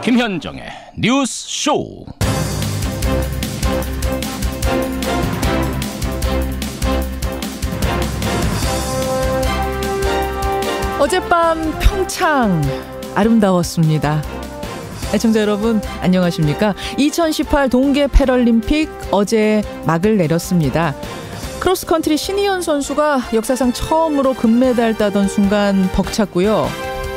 김현정의 뉴스 쇼. 어젯밤 평창 아름다웠습니다. 애청자 여러분 안녕하십니까? 2018 동계 패럴림픽 어제 막을 내렸습니다. 크로스컨트리 신희연 선수가 역사상 처음으로 금메달 따던 순간 벅찼고요.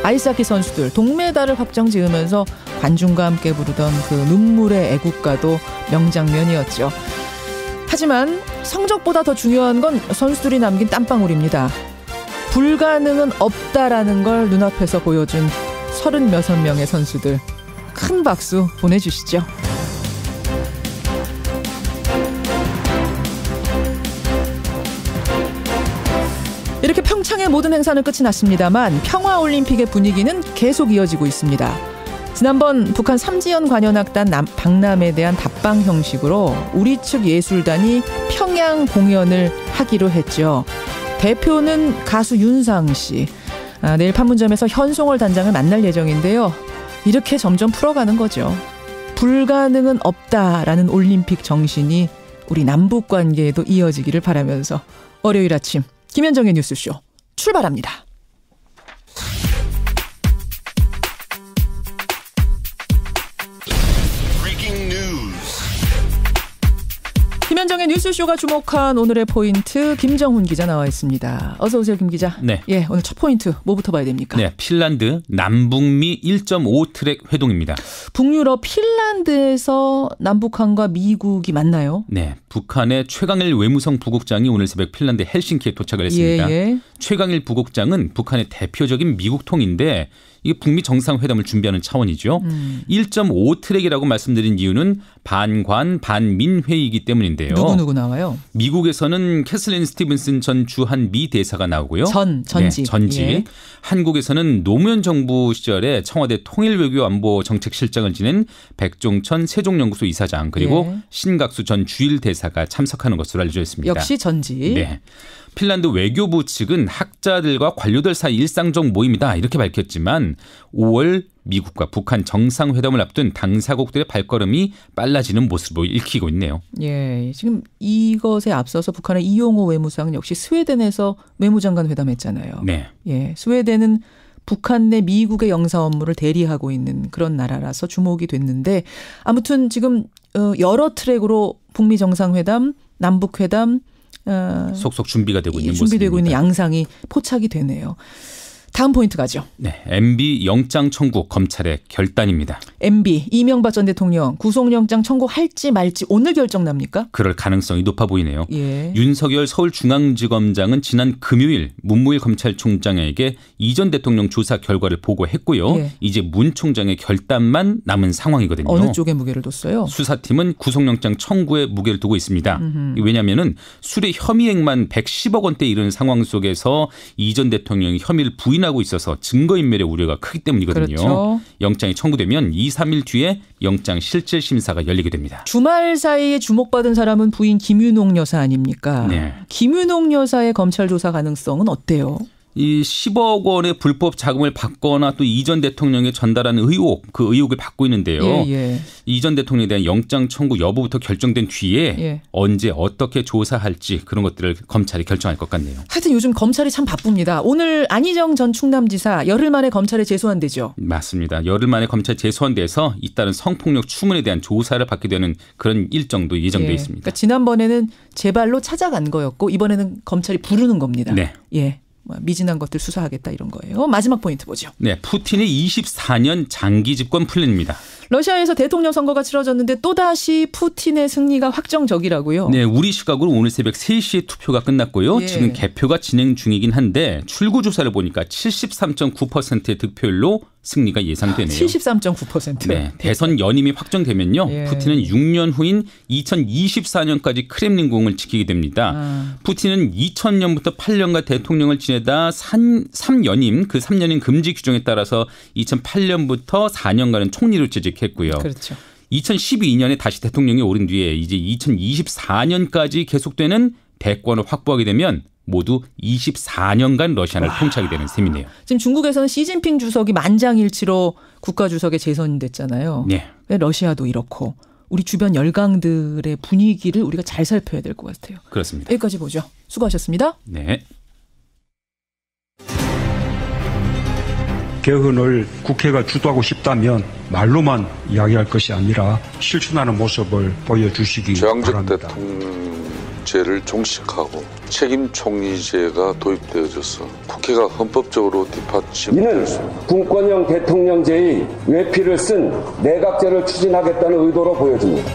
아이스하키 선수들 동메달을 확정 지으면서 관중과 함께 부르던 그 눈물의 애국가도 명장면이었죠. 하지만 성적보다 더 중요한 건 선수들이 남긴 땀방울입니다. 불가능은 없다라는 걸 눈앞에서 보여준 36명의 선수들, 큰 박수 보내주시죠. 이렇게 평창의 모든 행사는 끝이 났습니다만 평화올림픽의 분위기는 계속 이어지고 있습니다. 지난번 북한 삼지연 관현악단 박람회에 대한 답방 형식으로 우리 측 예술단이 평양 공연을 하기로 했죠. 대표는 가수 윤상 씨. 내일 판문점에서 현송월 단장을 만날 예정인데요. 이렇게 점점 풀어가는 거죠. 불가능은 없다라는 올림픽 정신이 우리 남북 관계에도 이어지기를 바라면서 월요일 아침 김현정의 뉴스쇼 출발합니다. 김현정의 뉴스쇼가 주목한 오늘의 포인트 김정훈 기자 나와 있습니다. 어서 오세요, 김 기자. 네. 예, 오늘 첫 포인트 뭐부터 봐야 됩니까? 네, 핀란드 남북미 1.5 트랙 회동입니다. 북유럽 핀란드에서 남북한과 미국이 만나요? 네, 북한의 최강일 외무성 부국장이 오늘 새벽 핀란드 헬싱키에 도착을 했습니다. 예. 최강일 부국장은 북한의 대표적인 미국통인데 이게 북미 정상회담을 준비하는 차원이죠. 1.5 트랙이라고 말씀드린 이유는 반관 반민 회의이기 때문인데요. 누구 나와요? 미국에서는 캐슬린 스티븐슨 전 주한 미 대사가 나오고요. 전직. 네, 전직. 예. 한국에서는 노무현 정부 시절에 청와대 통일외교안보정책실장을 지낸 백종천 세종연구소 이사장 그리고 예. 신각수 전 주일 대사가 참석하는 것으로 알려져 있습니다. 역시 전직. 네. 핀란드 외교부 측은 학자들과 관료들 사이 일상적 모임이다 이렇게 밝혔지만 5월 미국과 북한 정상회담을 앞둔 당사국들의 발걸음이 빨라지는 모습으로 읽히고 있네요. 예, 지금 이것에 앞서서 북한의 이용호 외무상은 역시 스웨덴에서 외무장관 회담했잖아요. 네. 예, 스웨덴은 북한 내 미국의 영사 업무를 대리하고 있는 그런 나라라서 주목이 됐는데 아무튼 지금 여러 트랙으로 북미 정상회담, 남북회담 속속 준비가 되고 있는 준비되고 모습입니다. 있는 양상이 포착이 되네요. 다음 포인트 가죠. 네, MB 영장 청구 검찰의 결단입니다. MB 이명박 전 대통령 구속영장 청구할지 말지 오늘 결정 납니까? 그럴 가능성이 높아 보이네요. 예. 윤석열 서울중앙지검장은 지난 금요일 문무일 검찰총장에게 이 전 대통령 조사 결과를 보고했고요. 예. 이제 문 총장의 결단만 남은 상황이거든요. 어느 쪽에 무게를 뒀어요? 수사팀은 구속영장 청구에 무게를 두고 있습니다. 왜냐하면 술의 혐의액만 110억 원대에 이르는 상황 속에서 이 전 대통령이 혐의를 부인하고 있어서 증거인멸의 우려가 크기 때문이거든요. 그렇죠. 영장이 청구되면 2, 3일 뒤에 영장 실질 심사가 열리게 됩니다. 주말 사이에 주목받은 사람은 부인 김윤옥 여사 아닙니까? 네. 김윤옥 여사의 검찰 조사 가능성은 어때요? 이 10억 원의 불법 자금을 받거나 또 이 전 대통령에 전달하는 의혹, 그 의혹을 받고 있는데요. 예. 이 전 대통령에 대한 영장 청구 여부부터 결정된 뒤에 예. 언제 어떻게 조사할지 그런 것들을 검찰이 결정할 것 같네요. 하여튼 요즘 검찰이 참 바쁩니다. 오늘 안희정 전 충남지사 열흘 만에 검찰에 재소환되죠. 맞습니다. 열흘 만에 검찰 재소환돼서 잇따른 성폭력 추문에 대한 조사를 받게 되는 그런 일정도 예정돼 예. 있습니다. 그러니까 지난번에는 제발로 찾아간 거였고 이번에는 검찰이 부르는 겁니다. 네. 예. 미진한 것들 수사하겠다 이런 거예요. 마지막 포인트 보죠. 네, 푸틴의 24년 장기 집권 플랜입니다. 러시아에서 대통령 선거가 치러졌는데 또다시 푸틴의 승리가 확정적이라고요. 네, 우리 시각으로 오늘 새벽 3시에 투표가 끝났고요. 예. 지금 개표가 진행 중이긴 한데 출구 조사를 보니까 73.9%의 득표율로 승리가 예상되네요. 73.9%. 네, 대선 연임이 확정되면요. 예. 푸틴은 6년 후인 2024년까지 크렘린궁을 지키게 됩니다. 푸틴은 2000년부터 8년간 대통령을 지내다 3연임, 그 3년임 금지 규정에 따라서 2008년부터 4년간은 총리로 재직했고요. 그렇죠. 2012년에 다시 대통령이 오른 뒤에 이제 2024년까지 계속되는 대권을 확보하게 되면 모두 24년간 러시아를 통치하게 되는 셈이네요. 지금 중국에서는 시진핑 주석이 만장일치로 국가주석에 재선됐잖아요. 네. 러시아도 이렇고 우리 주변 열강들의 분위기를 우리가 잘 살펴야 될 것 같아요. 그렇습니다. 여기까지 보죠. 수고하셨습니다. 네. 개헌을 국회가 주도하고 싶다면 말로만 이야기할 것이 아니라 실천하는 모습을 보여주시기 저항적 바랍니다. 대통령제를 종식하고 책임 총리제가 도입되어져서 국회가 헌법적으로 뒷받침될 수 이는 군권형 대통령제의 외피를 쓴 내각제를 추진하겠다는 의도로 보여집니다.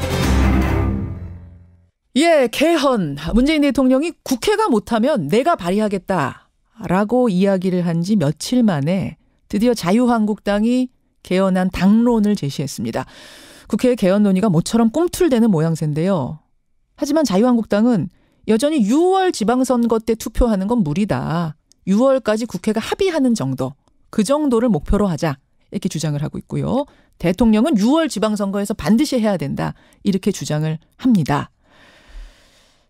예, 개헌. 문재인 대통령이 국회가 못하면 내가 발의하겠다라고 이야기를 한 지 며칠 만에 드디어 자유한국당이 개헌안 당론을 제시했습니다. 국회의 개헌 논의가 모처럼 꿈틀대는 모양새인데요. 하지만 자유한국당은 여전히 6월 지방선거 때 투표하는 건 무리다. 6월까지 국회가 합의하는 정도, 그 정도를 목표로 하자 이렇게 주장을 하고 있고요. 대통령은 6월 지방선거에서 반드시 해야 된다 이렇게 주장을 합니다.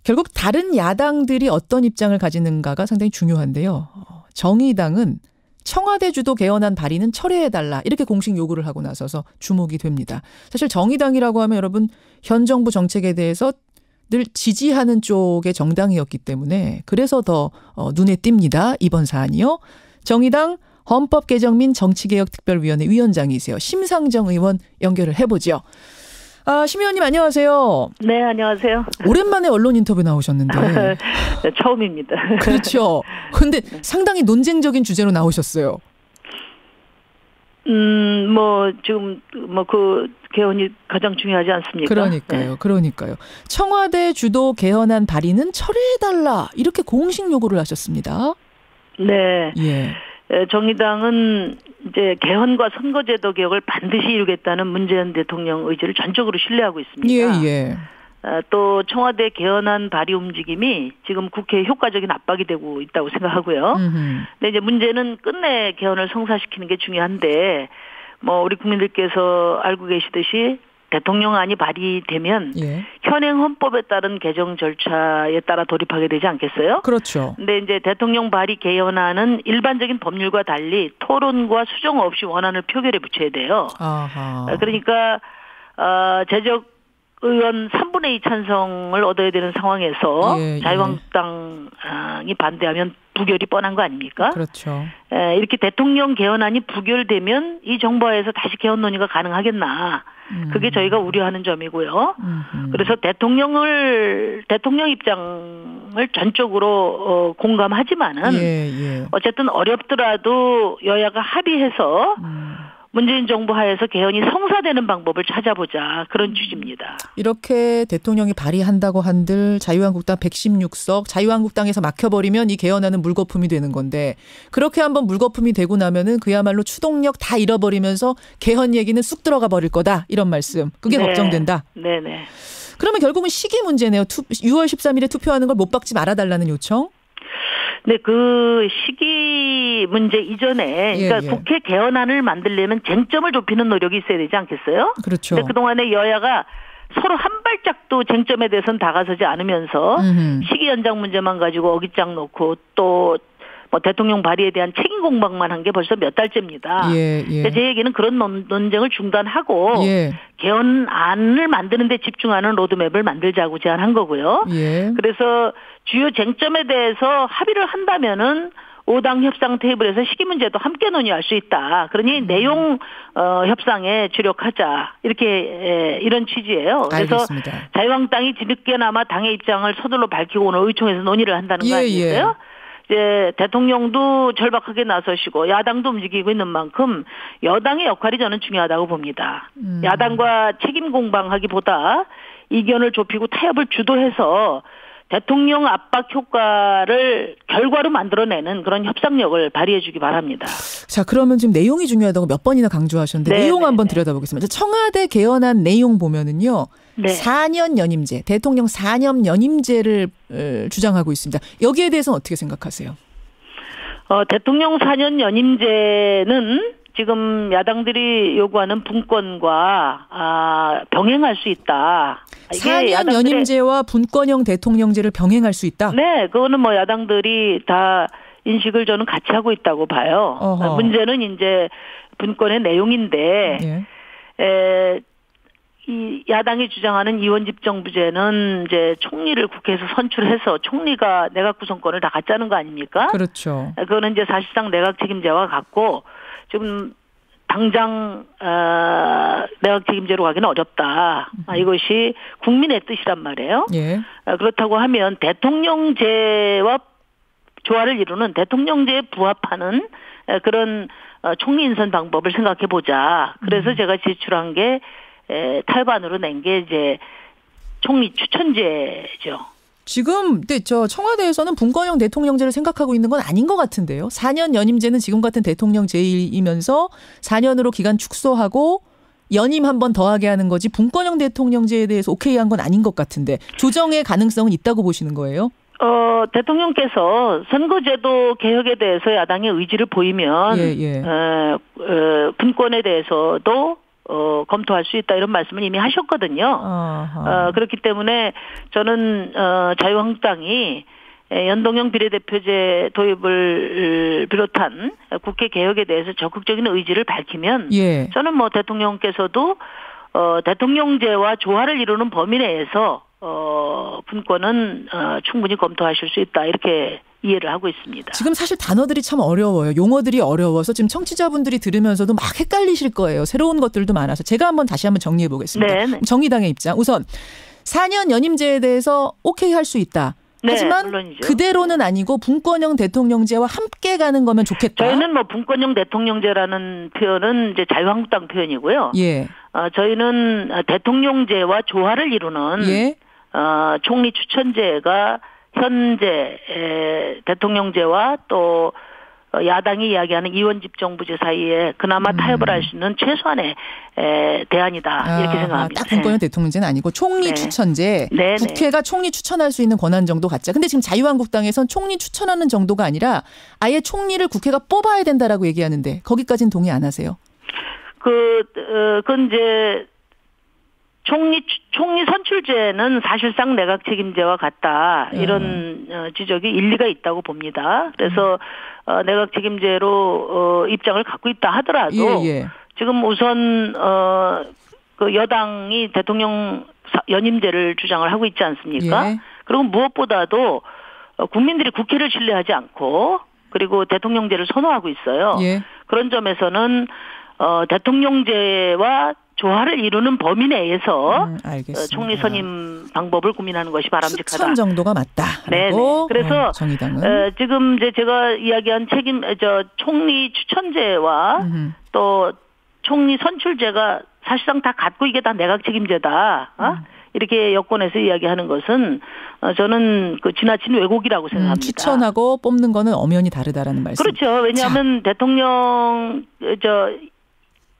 결국 다른 야당들이 어떤 입장을 가지는가가 상당히 중요한데요. 정의당은 청와대 주도 개헌안 발의는 철회해달라 이렇게 공식 요구를 하고 나서서 주목이 됩니다. 사실 정의당이라고 하면 여러분 현 정부 정책에 대해서 늘 지지하는 쪽의 정당이었기 때문에 그래서 더 눈에 띕니다. 이번 사안이요. 정의당 헌법개정민 정치개혁특별위원회 위원장이세요. 심상정 의원 연결을 해보죠. 심 의원님 안녕하세요. 네, 안녕하세요. 오랜만에 언론 인터뷰 나오셨는데. 처음입니다. 그렇죠. 그런데 상당히 논쟁적인 주제로 나오셨어요. 지금 그 개헌이 가장 중요하지 않습니까? 그러니까요. 청와대 주도 개헌안 발의는 철회해달라 이렇게 공식 요구를 하셨습니다. 네. 예. 정의당은 이제 개헌과 선거제도 개혁을 반드시 이루겠다는 문재인 대통령 의지를 전적으로 신뢰하고 있습니다. 예. 또 청와대 개헌안 발의 움직임이 지금 국회에 효과적인 압박이 되고 있다고 생각하고요. 근데 이제 문제는 끝내 개헌을 성사시키는 게 중요한데 우리 국민들께서 알고 계시듯이 대통령안이 발의되면 현행 헌법에 따른 개정 절차에 따라 돌입하게 되지 않겠어요? 그렇죠. 근데 이제 대통령 발의 개헌안은 일반적인 법률과 달리 토론과 수정 없이 원안을 표결에 붙여야 돼요. 아하. 그러니까 재적 의원 3분의 2 찬성을 얻어야 되는 상황에서 자유한국당이 반대하면 부결이 뻔한 거 아닙니까? 그렇죠. 이렇게 대통령 개헌안이 부결되면 이 정부에서 다시 개헌 논의가 가능하겠나? 그게 저희가 우려하는 점이고요. 그래서 대통령 입장을 전적으로 공감하지만은 어쨌든 어렵더라도 여야가 합의해서 문재인 정부 하에서 개헌이 성사되는 방법을 찾아보자 그런 취지입니다. 이렇게 대통령이 발의한다고 한들 자유한국당 116석 자유한국당에서 막혀버리면 이 개헌안은 물거품이 되는 건데 그렇게 한번 물거품이 되고 나면은 그야말로 추동력 다 잃어버리면서 개헌 얘기는 쑥 들어가 버릴 거다 이런 말씀. 그게 걱정된다. 네네. 그러면 결국은 시기 문제네요. 6월 13일에 투표하는 걸 못 박지 말아달라는 요청. 네, 그 시기 문제 이전에 그러니까 국회 개헌안을 만들려면 쟁점을 좁히는 노력이 있어야 되지 않겠어요? 그렇죠. 근데 그동안에 여야가 서로 한 발짝도 쟁점에 대해서는 다가서지 않으면서 시기 연장 문제만 가지고 어깃장 놓고 또 대통령 발의에 대한 책임 공방만 한 게 벌써 몇 달째입니다. 제 얘기는 그런 논쟁을 중단하고 개헌안을 만드는 데 집중하는 로드맵을 만들자고 제안한 거고요. 그래서 주요 쟁점에 대해서 합의를 한다면은 5당 협상 테이블에서 시기 문제도 함께 논의할 수 있다. 그러니 내용 협상에 주력하자. 이렇게 이런 취지예요. 그래서 알겠습니다. 자유한국당이 뒤늦게나마 당의 입장을 서둘러 밝히고 오늘 의총에서 논의를 한다는 거 아니겠어요? 이제 대통령도 절박하게 나서시고 야당도 움직이고 있는 만큼 여당의 역할이 저는 중요하다고 봅니다. 야당과 책임 공방하기보다 이견을 좁히고 타협을 주도해서 대통령 압박 효과를 결과로 만들어내는 그런 협상력을 발휘해 주기 바랍니다. 자, 그러면 지금 내용이 중요하다고 몇 번이나 강조하셨는데 내용 한번 들여다보겠습니다. 청와대 개헌안 내용 보면은요. 4년 연임제, 대통령 4년 연임제를 주장하고 있습니다. 여기에 대해서는 어떻게 생각하세요? 대통령 4년 연임제는 지금 야당들이 요구하는 분권과 병행할 수 있다. 4년 연임제와 분권형 대통령제를 병행할 수 있다? 네, 그거는 뭐 야당들이 다 인식을 저는 같이 하고 있다고 봐요. 어허. 문제는 이제 분권의 내용인데, 이 야당이 주장하는 이원집정부제는 이제 총리를 국회에서 선출해서 총리가 내각 구성권을 다 갖자는 거 아닙니까? 그렇죠. 그거는 이제 사실상 내각 책임제와 같고 지금 당장 내각 책임제로 가기는 어렵다. 이것이 국민의 뜻이란 말이에요. 예. 그렇다고 하면 대통령제와 조화를 이루는 대통령제에 부합하는 그런 총리 인선 방법을 생각해 보자. 그래서 제가 제출한 게 탈반으로 낸 게 이제 총리 추천제죠. 지금 근데 저 청와대에서는 분권형 대통령제를 생각하고 있는 건 아닌 것 같은데요. 4년 연임제는 지금 같은 대통령제이면서 4년으로 기간 축소하고 연임 한 번 더하게 하는 거지 분권형 대통령제에 대해서 오케이 한 건 아닌 것 같은데 조정의 가능성은 있다고 보시는 거예요? 대통령께서 선거제도 개혁에 대해서 야당의 의지를 보이면 분권에 대해서도 검토할 수 있다 이런 말씀을 이미 하셨거든요. 그렇기 때문에 저는 자유한국당이 연동형 비례대표제 도입을 비롯한 국회 개혁에 대해서 적극적인 의지를 밝히면 저는 뭐 대통령께서도 대통령제와 조화를 이루는 범위 내에서 분권은 충분히 검토하실 수 있다 이렇게 이해를 하고 있습니다. 지금 사실 단어들이 참 어려워요. 용어들이 어려워서 지금 청취자분들이 들으면서도 막 헷갈리실 거예요. 새로운 것들도 많아서 제가 다시 한번 정리해 보겠습니다. 네네. 정의당의 입장. 우선 4년 연임제에 대해서 오케이 할 수 있다. 하지만 물론이죠. 그대로는 아니고 분권형 대통령제와 함께 가는 거면 좋겠다. 저희는 뭐 분권형 대통령제라는 표현은 이제 자유한국당 표현이고요. 저희는 대통령제와 조화를 이루는 총리 추천제가 현재 대통령제와 또 야당이 이야기하는 이원집정부제 사이에 그나마 타협을 할 수 있는 최소한의 대안이다 이렇게 생각합니다. 딱 분권형 대통령제는 아니고 총리 추천제. 국회가 총리 추천할 수 있는 권한 정도 갖자. 근데 지금 자유한국당에선 총리 추천하는 정도가 아니라 아예 총리를 국회가 뽑아야 된다라고 얘기하는데 거기까지는 동의 안 하세요? 그건 이제 총리 선출제는 사실상 내각 책임제와 같다. 이런 지적이 일리가 있다고 봅니다. 그래서 내각 책임제로 입장을 갖고 있다 하더라도 지금 우선 그 여당이 대통령 연임제를 주장을 하고 있지 않습니까? 그리고 무엇보다도 국민들이 국회를 신뢰하지 않고 그리고 대통령제를 선호하고 있어요. 그런 점에서는 대통령제와 조화를 이루는 범위 내에서 총리 선임 방법을 고민하는 것이 바람직하다. 추천 정도가 맞다. 네. 그래서 정의당은 지금 이제 제가 이야기한 총리 추천제와 또 총리 선출제가 사실상 다 갖고 이게 다 내각 책임제다. 이렇게 여권에서 이야기하는 것은 저는 그 지나친 왜곡이라고 생각합니다. 추천하고 뽑는 거는 엄연히 다르다라는 말씀. 그렇죠. 왜냐하면 대통령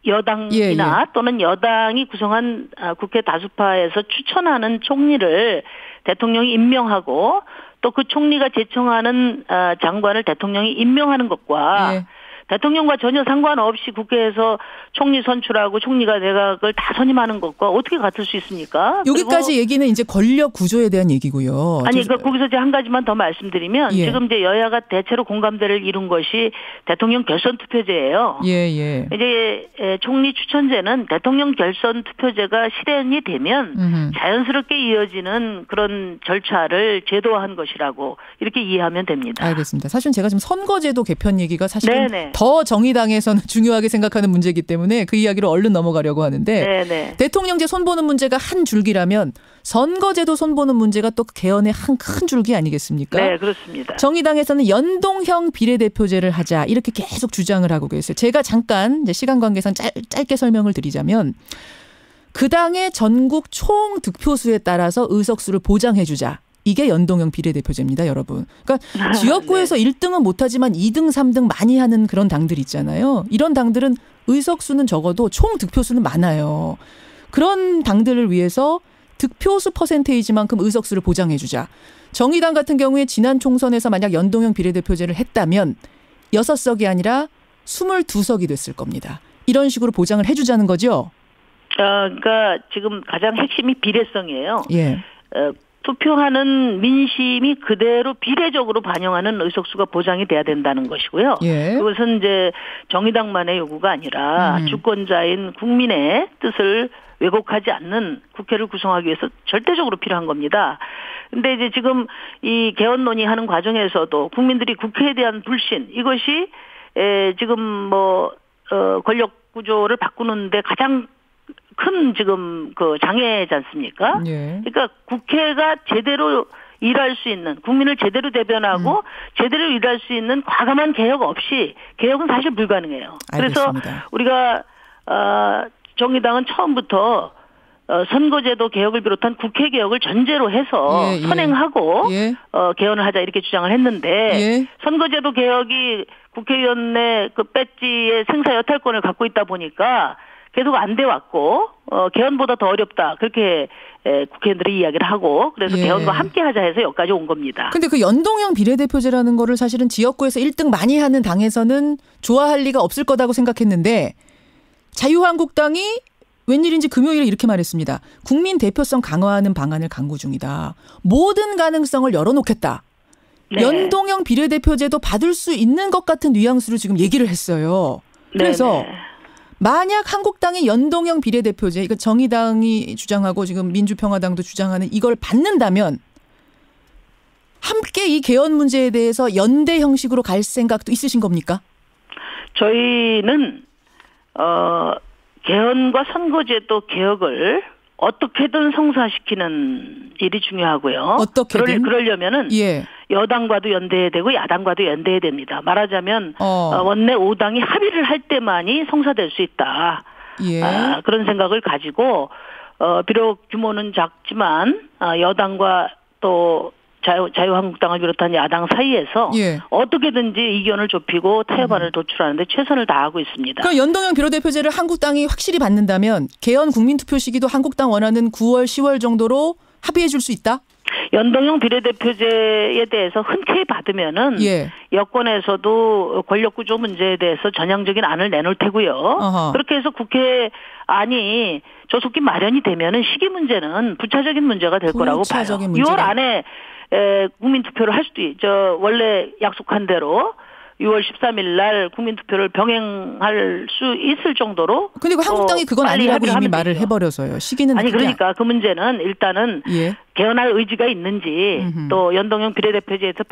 여당이나 또는 여당이 구성한 국회 다수파에서 추천하는 총리를 대통령이 임명하고 또 그 총리가 제청하는 장관을 대통령이 임명하는 것과 대통령과 전혀 상관없이 국회에서 총리 선출하고 총리가 내각을 다 선임하는 것과 어떻게 같을 수 있습니까? 여기까지 얘기는 이제 권력 구조에 대한 얘기고요. 아니, 거기서 이제 한 가지만 더 말씀드리면 지금 이제 여야가 대체로 공감대를 이룬 것이 대통령 결선 투표제예요. 이제 총리 추천제는 대통령 결선 투표제가 실현이 되면 자연스럽게 이어지는 그런 절차를 제도화한 것이라고 이렇게 이해하면 됩니다. 알겠습니다. 사실 제가 지금 선거제도 개편 얘기가 사실은 더 정의당에서는 중요하게 생각하는 문제이기 때문에 그 이야기로 얼른 넘어가려고 하는데 대통령제 손보는 문제가 한 줄기라면 선거제도 손보는 문제가 또 개헌의 한 큰 줄기 아니겠습니까? 네, 그렇습니다. 정의당에서는 연동형 비례대표제를 하자 이렇게 계속 주장을 하고 계세요. 제가 잠깐 이제 시간 관계상 짧게 설명을 드리자면 그 당의 전국 총 득표수에 따라서 의석수를 보장해 주자. 이게 연동형 비례대표제입니다, 여러분. 그러니까 지역구에서 1등은 못하지만 2등, 3등 많이 하는 그런 당들 있잖아요. 이런 당들은 의석수는 적어도 총 득표수는 많아요. 그런 당들을 위해서 득표수 퍼센테이지만큼 의석수를 보장해 주자. 정의당 같은 경우에 지난 총선에서 만약 연동형 비례대표제를 했다면 6석이 아니라 22석이 됐을 겁니다. 이런 식으로 보장을 해주자는 거죠? 그러니까 지금 가장 핵심이 비례성이에요. 예. 투표하는 민심이 그대로 비례적으로 반영하는 의석수가 보장이 돼야 된다는 것이고요. 예. 그것은 이제 정의당만의 요구가 아니라 주권자인 국민의 뜻을 왜곡하지 않는 국회를 구성하기 위해서 절대적으로 필요한 겁니다. 근데 이제 지금 이 개헌 논의하는 과정에서도 국민들이 국회에 대한 불신, 이것이 지금 권력 구조를 바꾸는데 가장 큰 지금 그 장애지 않습니까? 예. 그러니까 국회가 제대로 일할 수 있는, 국민을 제대로 대변하고 제대로 일할 수 있는 과감한 개혁 없이 개혁은 사실 불가능해요. 알겠습니다. 그래서 우리가 정의당은 처음부터 선거제도 개혁을 비롯한 국회 개혁을 전제로 해서 선행하고 개헌을 하자 이렇게 주장을 했는데 선거제도 개혁이 국회의원의 그 배지의 생사 여탈권을 갖고 있다 보니까 계속 안 돼 왔고 개헌보다 더 어렵다 그렇게 국회의원들이 이야기를 하고 그래서 개헌과 함께 하자 해서 여기까지 온 겁니다. 근데 그 연동형 비례대표제라는 거를 사실은 지역구에서 1등 많이 하는 당에서는 좋아할 리가 없을 거라고 생각했는데 자유한국당이 웬일인지 금요일에 이렇게 말했습니다. 국민 대표성 강화하는 방안을 강구 중이다. 모든 가능성을 열어놓겠다. 네. 연동형 비례대표제도 받을 수 있는 것 같은 뉘앙스로 지금 얘기를 했어요. 그래서 네네. 만약 한국당이 연동형 비례대표제, 이거 정의당이 주장하고 지금 민주평화당도 주장하는 이걸 받는다면 함께 이 개헌 문제에 대해서 연대 형식으로 갈 생각도 있으신 겁니까? 저희는 개헌과 선거제도 개혁을 어떻게든 성사시키는 일이 중요하고요. 어떻게든? 그러려면은 여당과도 연대해야 되고 야당과도 연대해야 됩니다. 말하자면 원내 5당이 합의를 할 때만이 성사될 수 있다. 그런 생각을 가지고 비록 규모는 작지만 여당과 또 자유한국당을 비롯한 야당 사이에서 어떻게든지 이견을 좁히고 타협안을 도출하는데 최선을 다하고 있습니다. 그럼 연동형 비례대표제를 한국당이 확실히 받는다면 개헌 국민투표 시기도 한국당 원하는 9월, 10월 정도로 합의해 줄 수 있다? 연동형 비례대표제에 대해서 흔쾌히 받으면은 여권에서도 권력구조 문제에 대해서 전향적인 안을 내놓을 테고요. 그렇게 해서 국회 안이 조속히 마련이 되면은 시기 문제는 부차적인 문제가 될 거라고 봐요. 6월 안에 국민투표를 할 수도 있죠. 원래 약속한 대로 6월 13일 날 국민투표를 병행할 수 있을 정도로. 근데 한국당이 그건 아니라고 이미 말을 해버려서요. 시기는 아니 그러니까 그 문제는 일단은 개헌할 의지가 있는지 또 연동형 비례대표제에서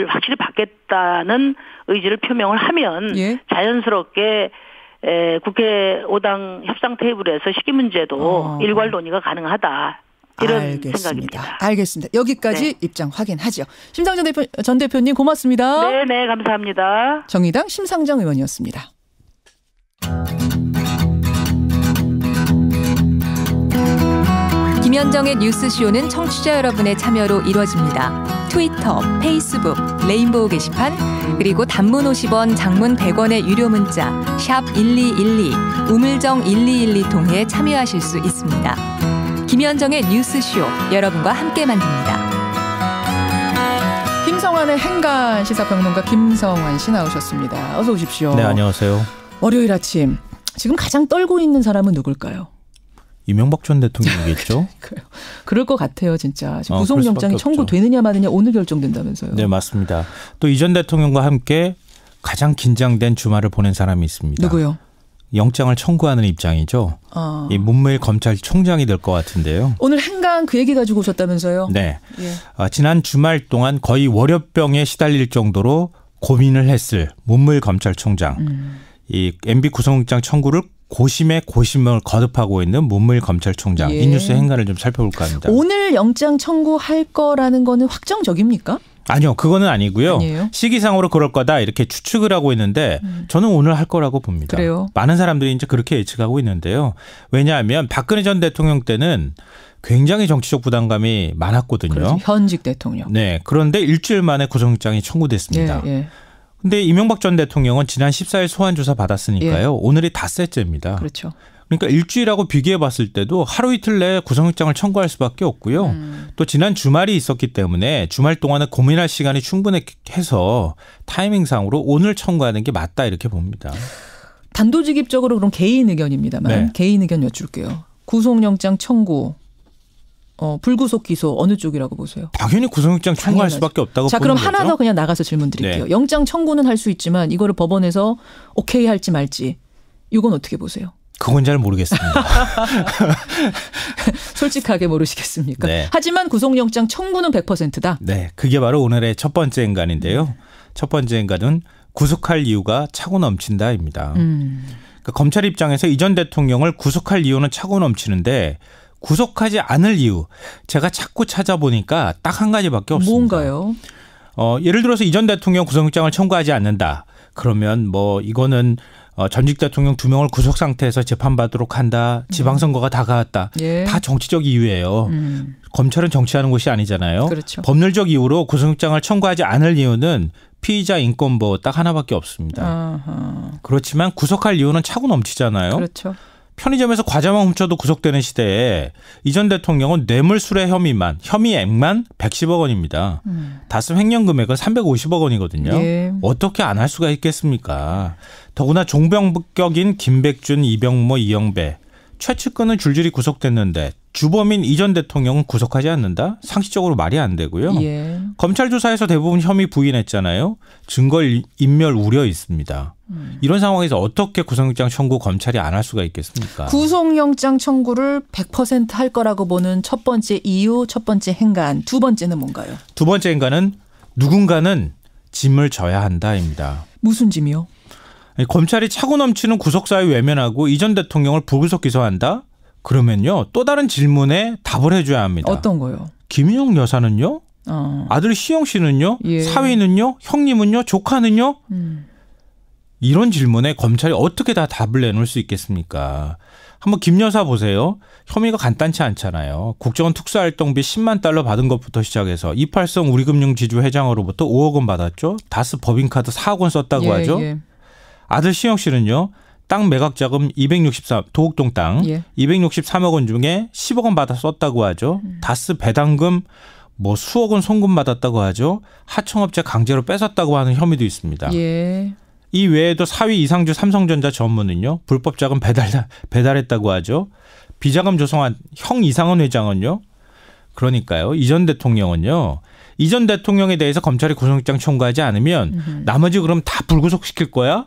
확실히 받겠다는 의지를 표명을 하면 자연스럽게 국회 5당 협상 테이블에서 시기 문제도 일괄 논의가 가능하다. 이런 생각입니다. 알겠습니다. 여기까지 입장 확인하죠. 심상정 전 대표님 고맙습니다. 네, 감사합니다. 정의당 심상정 의원이었습니다. 김현정의 뉴스쇼는 청취자 여러분의 참여로 이루어집니다. 트위터, 페이스북, 레인보우 게시판, 그리고 단문 50원, 장문 100원의 유료 문자 샵 1212, 우물정 1212 통해 참여하실 수 있습니다. 김현정의 뉴스쇼, 여러분과 함께 만듭니다. 김성환의 행간 시사평론가 김성환 씨 나오셨습니다. 어서 오십시오. 네, 안녕하세요. 월요일 아침, 지금 가장 떨고 있는 사람은 누굴까요? 이명박 전 대통령이겠죠? 그럴 것 같아요, 진짜. 지금 구속영장이 청구되느냐 마느냐 오늘 결정된다면서요. 네, 맞습니다. 또 이 전 대통령과 함께 가장 긴장된 주말을 보낸 사람이 있습니다. 누구요? 영장을 청구하는 입장이죠. 이 문무일 검찰총장이 될 것 같은데요. 오늘 행간 그 얘기 가지고 오셨다면서요? 네. 지난 주말 동안 거의 월요병에 시달릴 정도로 고민을 했을 문무일 검찰총장. 이 MB 구속영장 청구를 고심에 고심을 거듭하고 있는 문무일 검찰총장. 이 뉴스 행간을 좀 살펴볼까 합니다. 오늘 영장 청구할 거라는 거는 확정적입니까? 아니요. 그거는 아니고요. 아니에요? 시기상으로 그럴 거다 이렇게 추측을 하고 있는데 저는 오늘 할 거라고 봅니다. 그래요? 많은 사람들이 이제 그렇게 예측하고 있는데요. 왜냐하면 박근혜 전 대통령 때는 굉장히 정치적 부담감이 많았거든요. 그렇죠. 현직 대통령. 네. 그런데 일주일 만에 구속영장이 청구됐습니다. 근데 이명박 전 대통령은 지난 14일 소환조사 받았으니까요. 오늘이 닷새째입니다. 그렇죠. 그러니까 일주일하고 비교해 봤을 때도 하루 이틀 내에 구속영장을 청구할 수밖에 없고요. 또 지난 주말이 있었기 때문에 주말 동안은 고민할 시간이 충분해서 타이밍상으로 오늘 청구하는 게 맞다 이렇게 봅니다. 단도직입적으로 그럼 개인 의견입니다만 네. 개인 의견 여쭐게요. 구속영장 청구, 불구속 기소 어느 쪽이라고 보세요? 당연히 구속영장 청구할 당연하죠. 수밖에 없다고 자, 보는 그럼 하나 거죠. 더 그냥 나가서 질문 드릴게요. 네. 영장 청구는 할 수 있지만 이거를 법원에서 오케이 할지 말지 이건 어떻게 보세요? 그건 잘 모르겠습니다. 솔직하게 모르시겠습니까? 네. 하지만 구속영장 청구는 100%다. 네, 그게 바로 오늘의 첫 번째 인간인데요. 첫 번째 인간은 구속할 이유가 차고 넘친다입니다. 그러니까 검찰 입장에서 이 전 대통령을 구속할 이유는 차고 넘치는데 구속하지 않을 이유 제가 자꾸 찾아보니까 딱 한 가지밖에 없습니다. 뭔가요? 예를 들어서 이 전 대통령 구속영장을 청구하지 않는다. 그러면 뭐 이거는 전직 대통령 2명을 구속 상태에서 재판받도록 한다. 지방선거가 다가왔다. 예. 다 정치적 이유예요. 검찰은 정치하는 곳이 아니잖아요. 그렇죠. 법률적 이유로 구속영장을 청구하지 않을 이유는 피의자 인권보호 딱 하나밖에 없습니다. 아하. 그렇지만 구속할 이유는 차고 넘치잖아요. 그렇죠. 편의점에서 과자만 훔쳐도 구속되는 시대에 이 전 대통령은 뇌물수뢰 혐의액만 110억 원입니다. 다스 횡령 금액은 350억 원이거든요. 예. 어떻게 안 할 수가 있겠습니까? 더구나 종병격인 김백준, 이병모, 이영배 최측근은 줄줄이 구속됐는데 주범인 이 전 대통령은 구속하지 않는다? 상식적으로 말이 안 되고요. 예. 검찰 조사에서 대부분 혐의 부인했잖아요. 증거 인멸 우려 있습니다. 이런 상황에서 어떻게 구속영장 청구 검찰이 안 할 수가 있겠습니까? 구속영장 청구를 100% 할 거라고 보는 첫 번째 이유, 첫 번째 행간, 두 번째는 뭔가요? 두 번째 인간은 누군가는 짐을 져야 한다입니다. 무슨 짐이요? 검찰이 차고 넘치는 구속사유 외면하고 이 전 대통령을 불구속 기소한다? 그러면요. 또 다른 질문에 답을 해줘야 합니다. 어떤 거요? 김윤영 여사는요? 아들 시영 씨는요? 예. 사위는요? 형님은요? 조카는요? 이런 질문에 검찰이 어떻게 다 답을 내놓을 수 있겠습니까? 한번 김 여사 보세요. 혐의가 간단치 않잖아요. 국정원 특수활동비 10만 달러 받은 것부터 시작해서 이팔성 우리금융지주 회장으로부터 5억 원 받았죠. 다스 법인카드 4억 원 썼다고 하죠. 예. 아들 시영 씨는요. 땅 매각 자금 263 도곡동 땅 예. 263억 원 중에 10억 원 받아 썼다고 하죠. 다스 배당금 뭐 수억 원 송금 받았다고 하죠. 하청업체 강제로 뺏었다고 하는 혐의도 있습니다. 예. 이 외에도 사위 이상주 삼성전자 전무는요. 불법 자금 배달했다고 하죠. 비자금 조성한 형 이상은 회장은요. 그러니까요. 이 전 대통령은요. 이 전 대통령에 대해서 검찰이 구속영장 청구하지 않으면 나머지 그럼 다 불구속시킬 거야?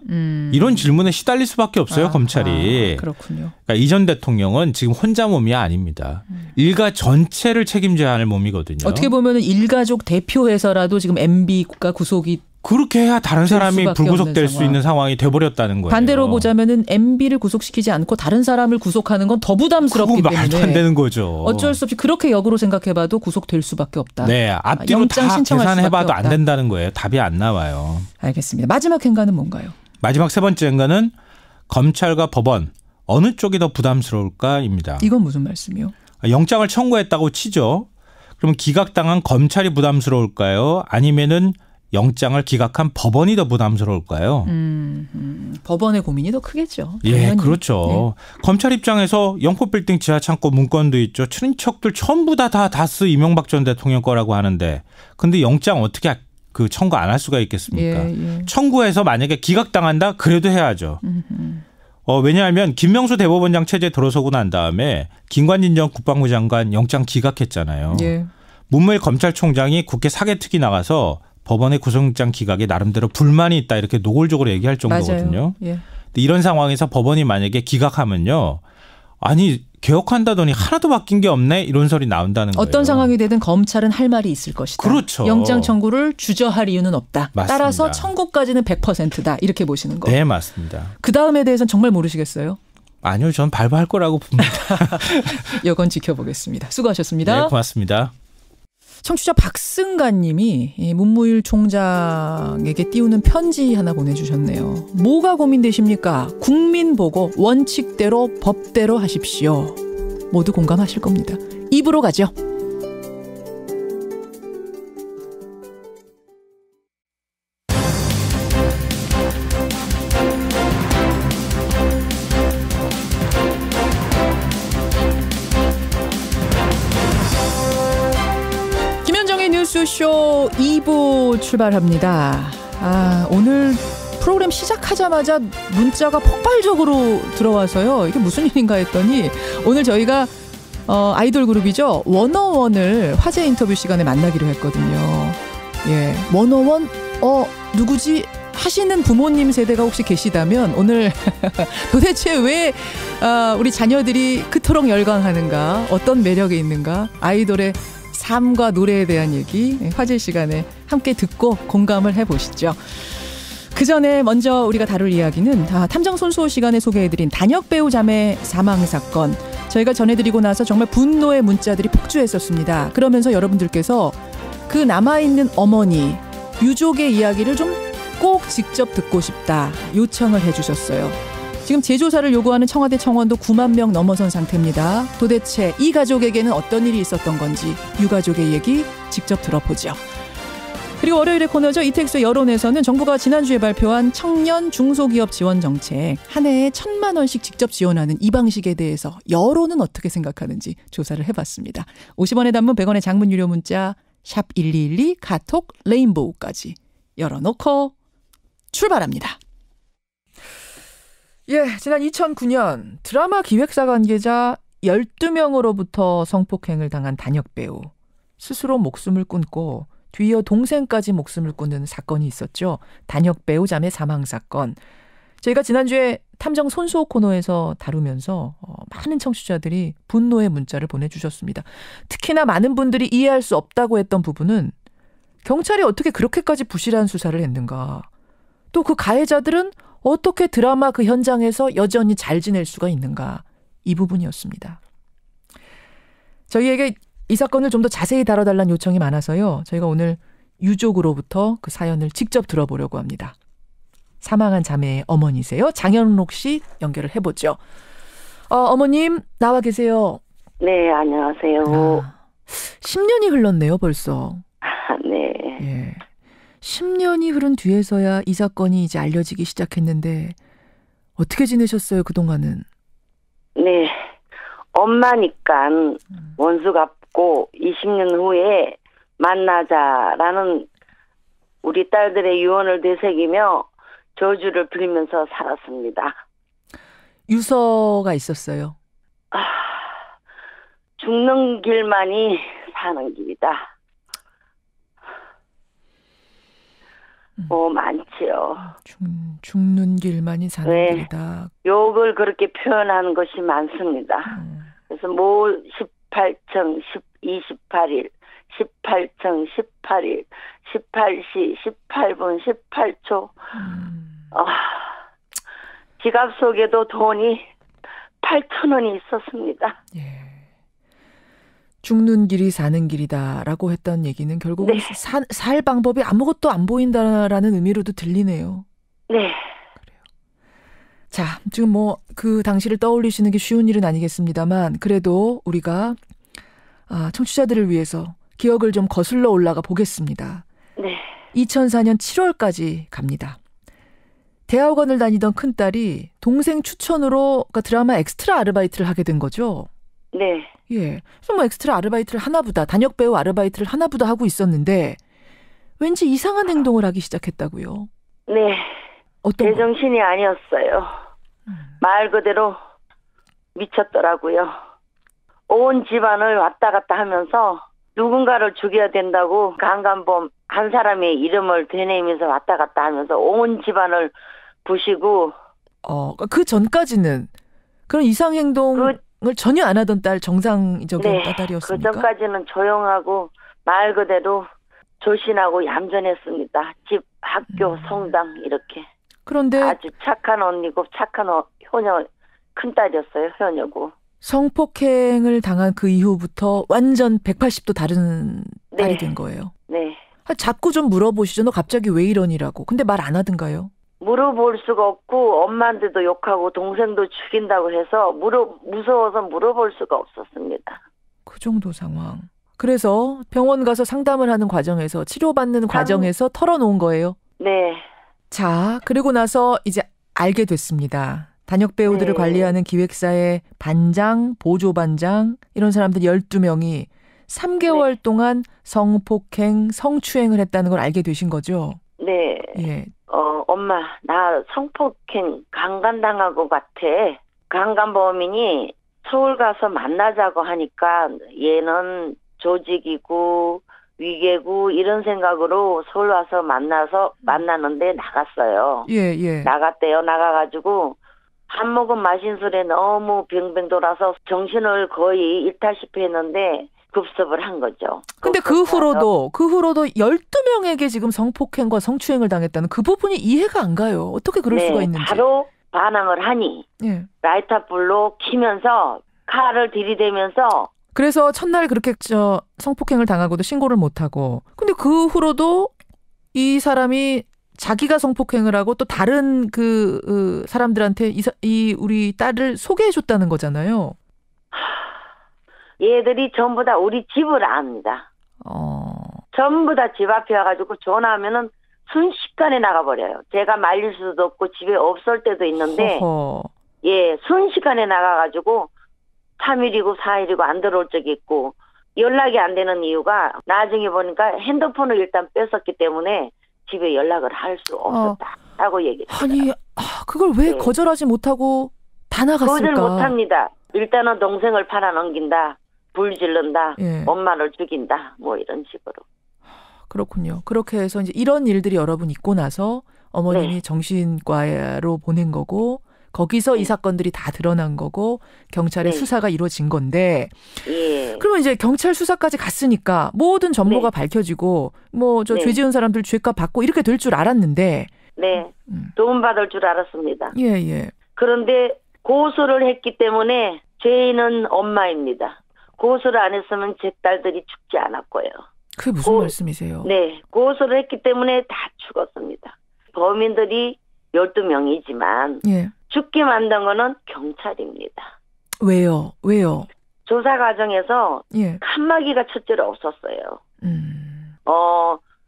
이런 질문에 시달릴 수밖에 없어요. 검찰이. 그렇군요. 그러니까 이 전 대통령은 지금 혼자 몸이 아닙니다. 일가 전체를 책임져야 할 몸이거든요. 어떻게 보면 일가족 대표해서라도 지금 MB가 구속이 그렇게 해야 다른 사람이 수밖에 불구속될 없는 수 있는 상황이 돼버렸다는 거예요. 반대로 보자면은 MB를 구속시키지 않고 다른 사람을 구속하는 건 더 부담스럽기 그건 때문에 말도 안 되는 거죠. 어쩔 수 없이 그렇게 역으로 생각해봐도 구속될 수밖에 없다. 네, 앞뒤로 영장 다 신청할 계산해봐도 수밖에 안 없다. 된다는 거예요. 답이 안 나와요. 알겠습니다. 마지막 행간은 뭔가요? 마지막 세 번째 행간은 검찰과 법원 어느 쪽이 더 부담스러울까입니다. 이건 무슨 말씀이요? 영장을 청구했다고 치죠. 그러면 기각당한 검찰이 부담스러울까요? 아니면은 영장을 기각한 법원이 더 부담스러울까요? 법원의 고민이 더 크겠죠. 예, 당연히. 그렇죠. 네. 검찰 입장에서 영포빌딩 지하창고 문건도 있죠. 친인척들 전부 다 다스 이명박 전 대통령 거라고 하는데 근데 영장 어떻게 그 청구 안 할 수가 있겠습니까? 예. 청구해서 만약에 기각당한다? 그래도 해야죠. 왜냐하면 김명수 대법원장 체제 들어서고 난 다음에 김관진 전 국방부 장관 영장 기각했잖아요. 예. 문무일 검찰총장이 국회 사개특위 나가서 법원의 구속영장 기각에 나름대로 불만이 있다 이렇게 노골적으로 얘기할 정도거든요. 맞아요. 예. 근데 이런 상황에서 법원이 만약에 기각하면요. 아니 개혁한다더니 하나도 바뀐 게 없네 이런 소리 나온다는 거예요. 어떤 상황이 되든 검찰은 할 말이 있을 것이다. 그렇죠. 영장 청구를 주저할 이유는 없다. 맞습니다. 따라서 청구까지는 100%다. 이렇게 보시는 거. 네, 맞습니다. 그 다음에 대해서는 정말 모르시겠어요? 아니요. 전 발부할 거라고 봅니다. 여건 지켜보겠습니다. 수고하셨습니다. 네, 고맙습니다. 청취자 박승관 님이 이 문무일 총장에게 띄우는 편지 하나 보내주셨네요. 뭐가 고민되십니까? 국민 보고 원칙대로 법대로 하십시오. 모두 공감하실 겁니다. 입으로 가죠. 라디오쇼 2부 출발합니다. 오늘 프로그램 시작하자마자 문자가 폭발적으로 들어와서요. 이게 무슨 일인가 했더니 오늘 저희가 아이돌 그룹이죠. 워너원을 화제 인터뷰 시간에 만나기로 했거든요. 예, 워너원 누구지? 하시는 부모님 세대가 혹시 계시다면 오늘 도대체 왜 우리 자녀들이 그토록 열광하는가, 어떤 매력이 있는가, 아이돌의 삶과 노래에 대한 얘기 화제 시간에 함께 듣고 공감을 해보시죠. 그 전에 먼저 우리가 다룰 이야기는 탐정 손수호 시간에 소개해드린 단역 배우 자매 사망 사건. 저희가 전해드리고 나서 정말 분노의 문자들이 폭주했었습니다. 그러면서 여러분들께서 그 남아있는 어머니, 유족의 이야기를 좀 꼭 직접 듣고 싶다 요청을 해주셨어요. 지금 재조사를 요구하는 청와대 청원도 9만 명 넘어선 상태입니다. 도대체 이 가족에게는 어떤 일이 있었던 건지 유가족의 얘기 직접 들어보죠. 그리고 월요일의 코너죠. 이택수의 여론에서는 정부가 지난주에 발표한 청년 중소기업 지원 정책, 한 해에 1,000만 원씩 직접 지원하는 이 방식에 대해서 여론은 어떻게 생각하는지 조사를 해봤습니다. 50원의 단문 100원의 장문 유료 문자 샵 1212 카톡 레인보우까지 열어놓고 출발합니다. 예, 지난 2009년 드라마 기획사 관계자 12명으로부터 성폭행을 당한 단역 배우. 스스로 목숨을 끊고 뒤이어 동생까지 목숨을 끊는 사건이 있었죠. 단역 배우 자매 사망 사건. 저희가 지난주에 탐정 손수호 코너에서 다루면서 많은 청취자들이 분노의 문자를 보내주셨습니다. 특히나 많은 분들이 이해할 수 없다고 했던 부분은 경찰이 어떻게 그렇게까지 부실한 수사를 했는가. 또 그 가해자들은 어떻게 드라마 그 현장에서 여전히 잘 지낼 수가 있는가. 이 부분이었습니다. 저희에게 이 사건을 좀 더 자세히 다뤄달라는 요청이 많아서요. 저희가 오늘 유족으로부터 그 사연을 직접 들어보려고 합니다. 사망한 자매의 어머니세요. 장현록 씨 연결을 해보죠. 어머님 나와 계세요. 네, 안녕하세요. 10년이 흘렀네요 벌써. 네. 예. 10년이 흐른 뒤에서야 이 사건이 이제 알려지기 시작했는데 어떻게 지내셨어요 그동안은? 네. 엄마니까 원수 갚고 20년 후에 만나자라는 우리 딸들의 유언을 되새기며 저주를 빌면서 살았습니다. 유서가 있었어요? 죽는 길만이 사는 길이다. 많지요. 죽는 길만이 사는 길이다. 욕을 그렇게 표현하는 것이 많습니다. 그래서 18청 28일, 18청 18일, 18시 18분 18초. 지갑 속에도 돈이 8,000원이 있었습니다. 예. 죽는 길이 사는 길이다라고 했던 얘기는 결국은 네. 살 방법이 아무것도 안 보인다라는 의미로도 들리네요. 네. 그래요. 자, 지금 그 당시를 떠올리시는 게 쉬운 일은 아니겠습니다만 그래도 우리가 청취자들을 위해서 기억을 좀 거슬러 올라가 보겠습니다. 네. 2004년 7월까지 갑니다. 대학원을 다니던 큰딸이 동생 추천으로 드라마 엑스트라 아르바이트를 하게 된 거죠. 네. 예. 그래서 엑스트라 아르바이트를 하나보다, 단역 배우 아르바이트를 하나보다 하고 있었는데 왠지 이상한 행동을 하기 시작했다고요. 네. 어떤 제정신이 아니었어요. 말 그대로 미쳤더라고요. 온 집안을 왔다 갔다 하면서 누군가를 죽여야 된다고 강간범 한 사람의 이름을 되뇌면서 왔다 갔다 하면서 온 집안을 부시고. 그 전까지는 그런 이상 행동을 전혀 안 하던 딸, 정상적인 네, 딸이었습니까? 그 전까지는 조용하고 말 그대로 조신하고 얌전했습니다. 집, 학교, 성당 이렇게. 그런데 아주 착한 언니고 착한 효녀, 큰딸이었어요. 효녀고. 성폭행을 당한 그 이후부터 완전 180도 다른 딸이 네. 된 거예요. 네. 자꾸 좀 물어보시죠. 너 갑자기 왜 이러니라고. 근데 말 안 하던가요? 물어볼 수가 없고 엄마한테도 욕하고 동생도 죽인다고 해서 무서워서 물어볼 수가 없었습니다. 그 정도 상황. 그래서 병원 가서 상담을 하는 과정에서 치료받는 과정에서 털어놓은 거예요? 네. 자, 그리고 나서 이제 알게 됐습니다. 단역 배우들을 관리하는 기획사의 반장, 보조반장 이런 사람들 12명이 3개월 네. 동안 성폭행, 성추행을 했다는 걸 알게 되신 거죠? 네. 예. 엄마, 나 성폭행 강간당하고 같아. 강간범인이 서울 가서 만나자고 하니까 얘는 조직이고 위계고 이런 생각으로 서울 와서 만나는데 나갔어요. 예. 나갔대요. 나가가지고 한 모금 마신 술에 너무 뱅뱅 돌아서 정신을 거의 일탈시피 했는데 급습을 한 거죠. 근데 그 후로도 12명에게 지금 성폭행과 성추행을 당했다는 그 부분이 이해가 안 가요. 어떻게 그럴 수가 있는지. 바로 반항을 하니 라이터 불로 키면서 칼을 들이대면서 그래서 첫날 그렇게 성폭행을 당하고도 신고를 못하고 근데 그 후로도 이 사람이 자기가 성폭행을 하고 또 다른 그 사람들한테 이 우리 딸을 소개해줬다는 거잖아요. 얘들이 전부 다 우리 집을 압니다. 전부 다 집 앞에 와가지고 전화하면은 순식간에 나가버려요. 제가 말릴 수도 없고 집에 없을 때도 있는데 순식간에 나가가지고 3일이고 4일이고 안 들어올 적이 있고 연락이 안 되는 이유가 나중에 보니까 핸드폰을 일단 뺐었기 때문에 집에 연락을 할 수 없었다라고 얘기했어요. 아니 그걸 왜 거절하지 못하고 다 나갔을까? 거절 못합니다. 일단은 동생을 팔아넘긴다. 불 지른다. 엄마를 죽인다. 뭐 이런 식으로. 그렇군요. 그렇게 해서 이제 이런 일들이 여러 번 있고 나서 어머님이 정신과로 보낸 거고 거기서 이 사건들이 다 드러난 거고 경찰의 수사가 이루어진 건데 그러면 이제 경찰 수사까지 갔으니까 모든 전모가 밝혀지고 뭐 저 죄 지은 사람들 죄값 받고 이렇게 될 줄 알았는데 도움받을 줄 알았습니다. 예. 그런데 고소를 했기 때문에 죄인은 엄마입니다. 고소를 안 했으면 제 딸들이 죽지 않았고요. 그게 무슨 말씀이세요? 네. 고소를 했기 때문에 다 죽었습니다. 범인들이 12명이지만 죽게 만든 거는 경찰입니다. 왜요? 조사 과정에서 칸막이가 첫째로 없었어요.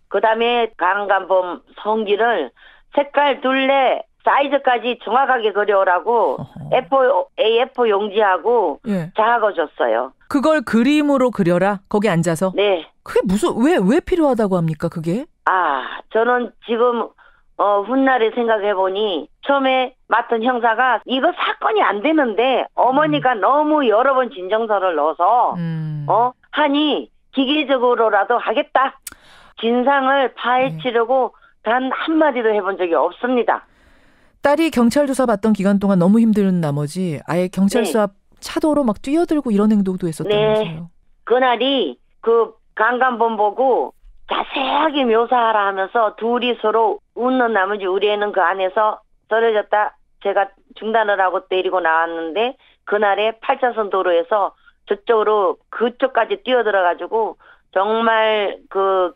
그다음에 강간범 성기를 색깔, 둘레, 사이즈까지 정확하게 그려오라고 A4 용지하고 작아줬어요. 그걸 그림으로 그려라? 거기 앉아서? 네. 그게 왜 필요하다고 합니까, 그게? 저는 지금 훗날에 생각해보니 처음에 맡은 형사가 이거 사건이 안 되는데 어머니가 너무 여러 번 진정서를 넣어서 하니 기계적으로라도 하겠다. 진상을 파헤치려고 단 한마디도 해본 적이 없습니다. 딸이 경찰 조사 받던 기간 동안 너무 힘든 나머지 아예 경찰서 앞 차도로 막 뛰어들고 이런 행동도 했었다면서요. 그날이 그 강간범 보고 자세하게 묘사하라 하면서 둘이 서로 웃는 나머지 우리 애는 그 안에서 쓰러졌다. 제가 중단을 하고 데리고 나왔는데 그날에 8차선 도로에서 저쪽으로 그쪽까지 뛰어들어가지고 정말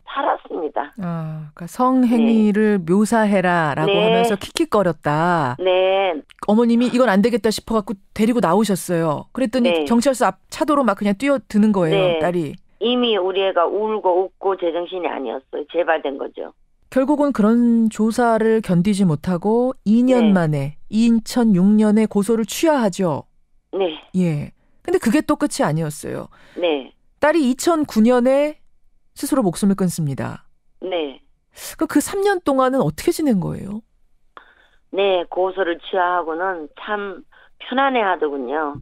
살았습니다. 그러니까 성행위를 묘사해라라고 하면서 킥킥거렸다. 네. 어머님이 이건 안 되겠다 싶어갖고 데리고 나오셨어요. 그랬더니 경찰서 앞 차도로 막 그냥 뛰어드는 거예요, 딸이. 이미 우리 애가 울고 웃고 제정신이 아니었어요. 재발된 거죠. 결국은 그런 조사를 견디지 못하고 2년 만에 2006년에 고소를 취하하죠. 네. 예. 근데 그게 또 끝이 아니었어요. 네. 딸이 2009년에 스스로 목숨을 끊습니다. 네. 그 3년 동안은 어떻게 지낸 거예요? 네, 고소를 취하하고는 참 편안해 하더군요.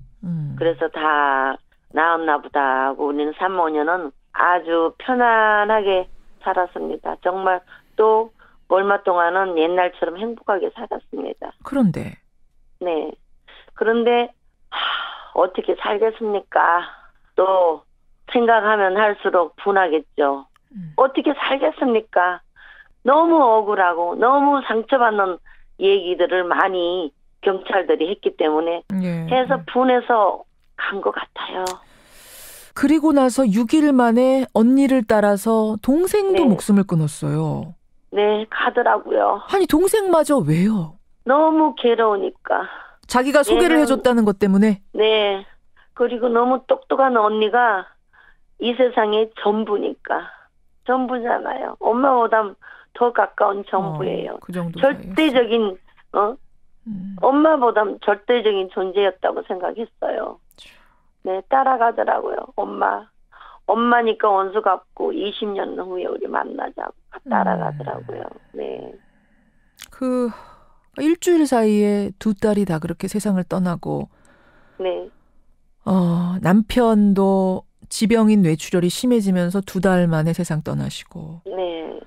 그래서 다 나았나 보다 하고 우리는 3, 5년은 아주 편안하게 살았습니다. 정말 또 얼마 동안은 옛날처럼 행복하게 살았습니다. 그런데? 네. 그런데 어떻게 살겠습니까? 또 생각하면 할수록 분하겠죠. 어떻게 살겠습니까? 너무 억울하고 너무 상처받는 얘기들을 많이 경찰들이 했기 때문에 해서 분해서 간 것 같아요. 그리고 나서 6일 만에 언니를 따라서 동생도 목숨을 끊었어요. 네, 가더라고요. 아니 동생마저 왜요? 너무 괴로우니까. 자기가 소개를 해줬다는 것 때문에? 네. 그리고 너무 똑똑한 언니가 이 세상의 전부니까. 전부잖아요. 엄마보다 더 가까운 전부예요. 그 정도 절대적인 엄마보다 절대적인 존재였다고 생각했어요. 네, 따라가더라고요. 엄마 엄마니까 원수 같고 20년 후에 우리 만나자고 따라가더라고요. 네. 그 일주일 사이에 두 딸이 다 그렇게 세상을 떠나고 네. 남편도 지병인 뇌출혈이 심해지면서 2달 만에 세상 떠나시고. 네.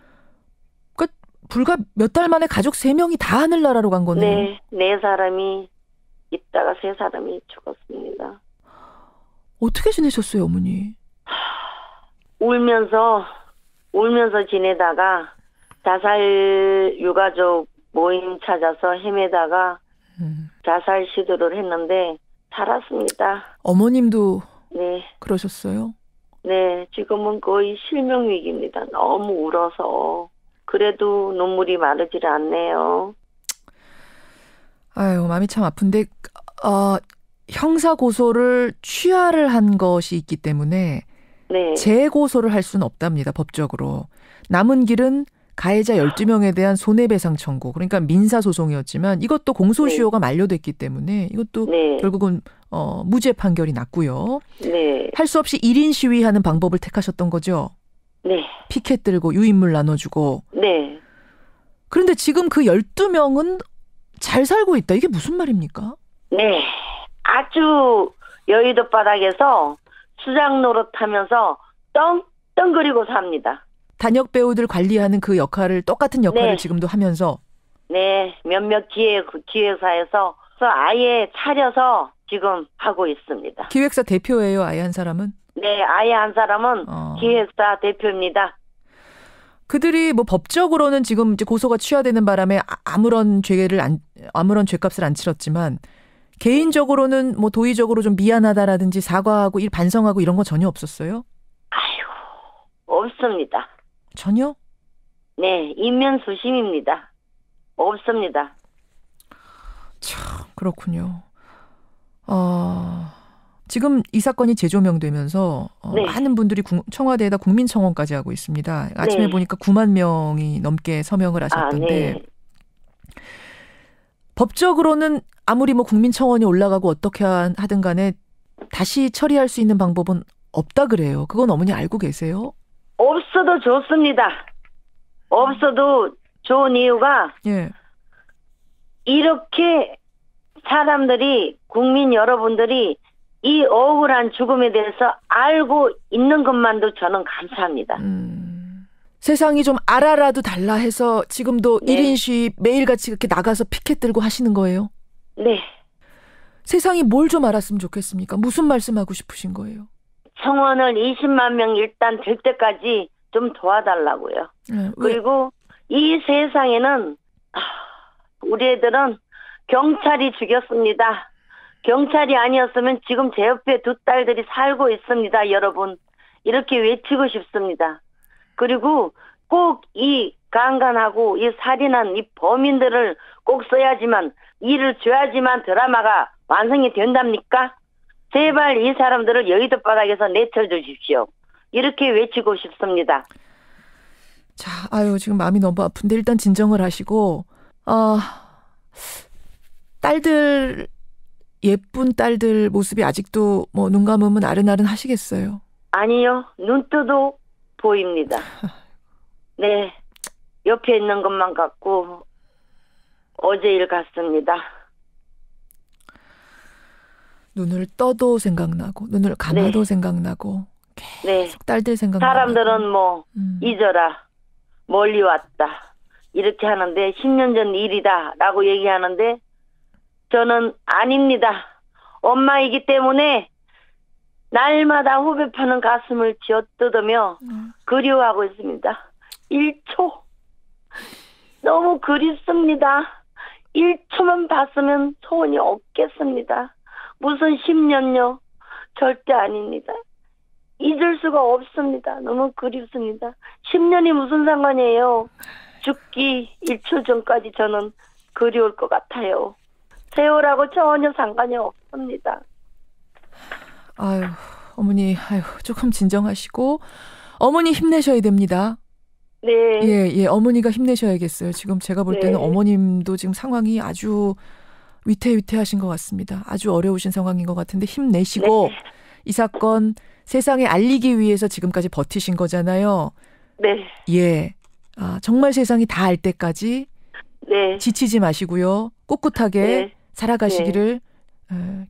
그러니까 불과 몇 달 만에 가족 3명이 다 하늘나라로 간 거네요. 네. 4사람이 있다가 3사람이 죽었습니다. 어떻게 지내셨어요, 어머니? 울면서 지내다가 자살 유가족 모임 찾아서 헤매다가 자살 시도를 했는데 살았습니다. 어머님도 네. 그러셨어요? 네. 지금은 거의 실명위기입니다. 너무 울어서. 그래도 눈물이 마르질 않네요. 아유, 마음이 참 아픈데 형사 고소를 취하를 한 것이 있기 때문에 네. 재고소를 할 수는 없답니다. 법적으로. 남은 길은 가해자 12명에 대한 손해배상 청구. 그러니까 민사소송이었지만 이것도 공소시효가 만료됐기 때문에 이것도 네. 결국은 무죄 판결이 났고요. 네. 할 수 없이 1인 시위하는 방법을 택하셨던 거죠. 네. 피켓 들고 유인물 나눠주고. 네. 그런데 지금 그 12명은 잘 살고 있다. 이게 무슨 말입니까? 네. 아주 여의도 바닥에서 수장 노릇하면서 떵떵거리고 삽니다. 단역 배우들 관리하는 그 역할을 똑같은 역할을 네. 지금도 하면서. 네. 몇몇 기획사에서 아예 차려서 지금 하고 있습니다. 기획사 대표예요, 아예 한 사람은? 네. 아예 한 사람은 기획사 대표입니다. 그들이 뭐 법적으로는 지금 이제 고소가 취하되는 바람에 아무런 죄값을 안 치렀지만 개인적으로는 뭐 도의적으로 좀 미안하다라든지 사과하고 반성하고 이런 거 전혀 없었어요? 아이고, 없습니다. 전혀? 네, 인면수심입니다. 없습니다. 참, 그렇군요. 지금 이 사건이 재조명되면서 네. 많은 분들이 청와대에다 국민청원까지 하고 있습니다. 아침에 네. 보니까 9만 명이 넘게 서명을 하셨던데 네. 법적으로는 아무리 뭐 국민청원이 올라가고 어떻게 하든 간에 다시 처리할 수 있는 방법은 없다 그래요. 그건 어머니 알고 계세요? 없어도 좋습니다. 없어도 좋은 이유가 예. 이렇게 사람들이 국민 여러분들이 이 억울한 죽음에 대해서 알고 있는 것만도 저는 감사합니다. 세상이 좀 알아라도 달라 해서 지금도 네. 1인 시위 매일같이 그렇게 나가서 피켓 들고 하시는 거예요? 네. 세상이 뭘 좀 알았으면 좋겠습니까? 무슨 말씀하고 싶으신 거예요? 청원을 20만 명 일단 될 때까지 좀 도와달라고요. 네, 그리고 이 세상에는 우리 애들은 경찰이 죽였습니다. 경찰이 아니었으면 지금 제 옆에 2딸들이 살고 있습니다. 여러분. 이렇게 외치고 싶습니다. 그리고 꼭 이 강간하고 이 살인한 이 범인들을 꼭 써야지만 일을 줘야지만 드라마가 완성이 된답니까? 제발 이 사람들을 여의도 바닥에서 내쳐 주십시오. 이렇게 외치고 싶습니다. 자, 아유 지금 마음이 너무 아픈데 일단 진정을 하시고 딸들 예쁜 딸들 모습이 아직도 뭐 눈 감으면 아른아른 하시겠어요? 아니요. 눈 뜨도 보입니다. 네. 옆에 있는 것만 같고 어제 일 같습니다. 눈을 떠도 생각나고 눈을 감아도 네. 생각나고 네. 계속 딸들 생각나고 사람들은 뭐 잊어라. 멀리 왔다. 이렇게 하는데 10년 전 일이다 라고 얘기하는데 저는 아닙니다. 엄마이기 때문에 날마다 후배 파는 가슴을 쥐어뜯으며 그리워하고 있습니다. 1초 너무 그립습니다. 1초만 봤으면 소원이 없겠습니다. 무슨 10년요? 절대 아닙니다. 잊을 수가 없습니다. 너무 그립습니다. 10년이 무슨 상관이에요. 죽기 1초 전까지 저는 그리울 것 같아요. 세월하고 전혀 상관이 없습니다. 아유, 어머니, 아유, 조금 진정하시고 어머니 힘내셔야 됩니다. 네. 예, 어머니가 힘내셔야겠어요. 지금 제가 볼 때는 네. 어머님도 지금 상황이 아주 위태위태하신 것 같습니다. 아주 어려우신 상황인 것 같은데 힘내시고 네. 이 사건 세상에 알리기 위해서 지금까지 버티신 거잖아요. 네. 예. 정말 세상이 다 알 때까지 네. 지치지 마시고요. 꿋꿋하게 살아가시기를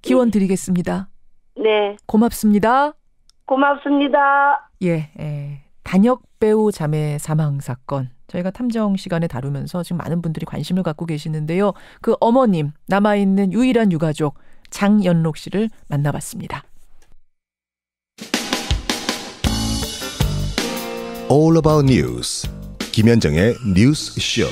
기원 드리겠습니다. 네. 고맙습니다. 고맙습니다. 예. 단역 배우 자매 사망 사건. 저희가 탐정 시간에 다루면서 지금 많은 분들이 관심을 갖고 계시는데요. 그 어머님, 남아있는 유일한 유가족 장연록 씨를 만나봤습니다. All About News 김현정의 뉴스 쇼.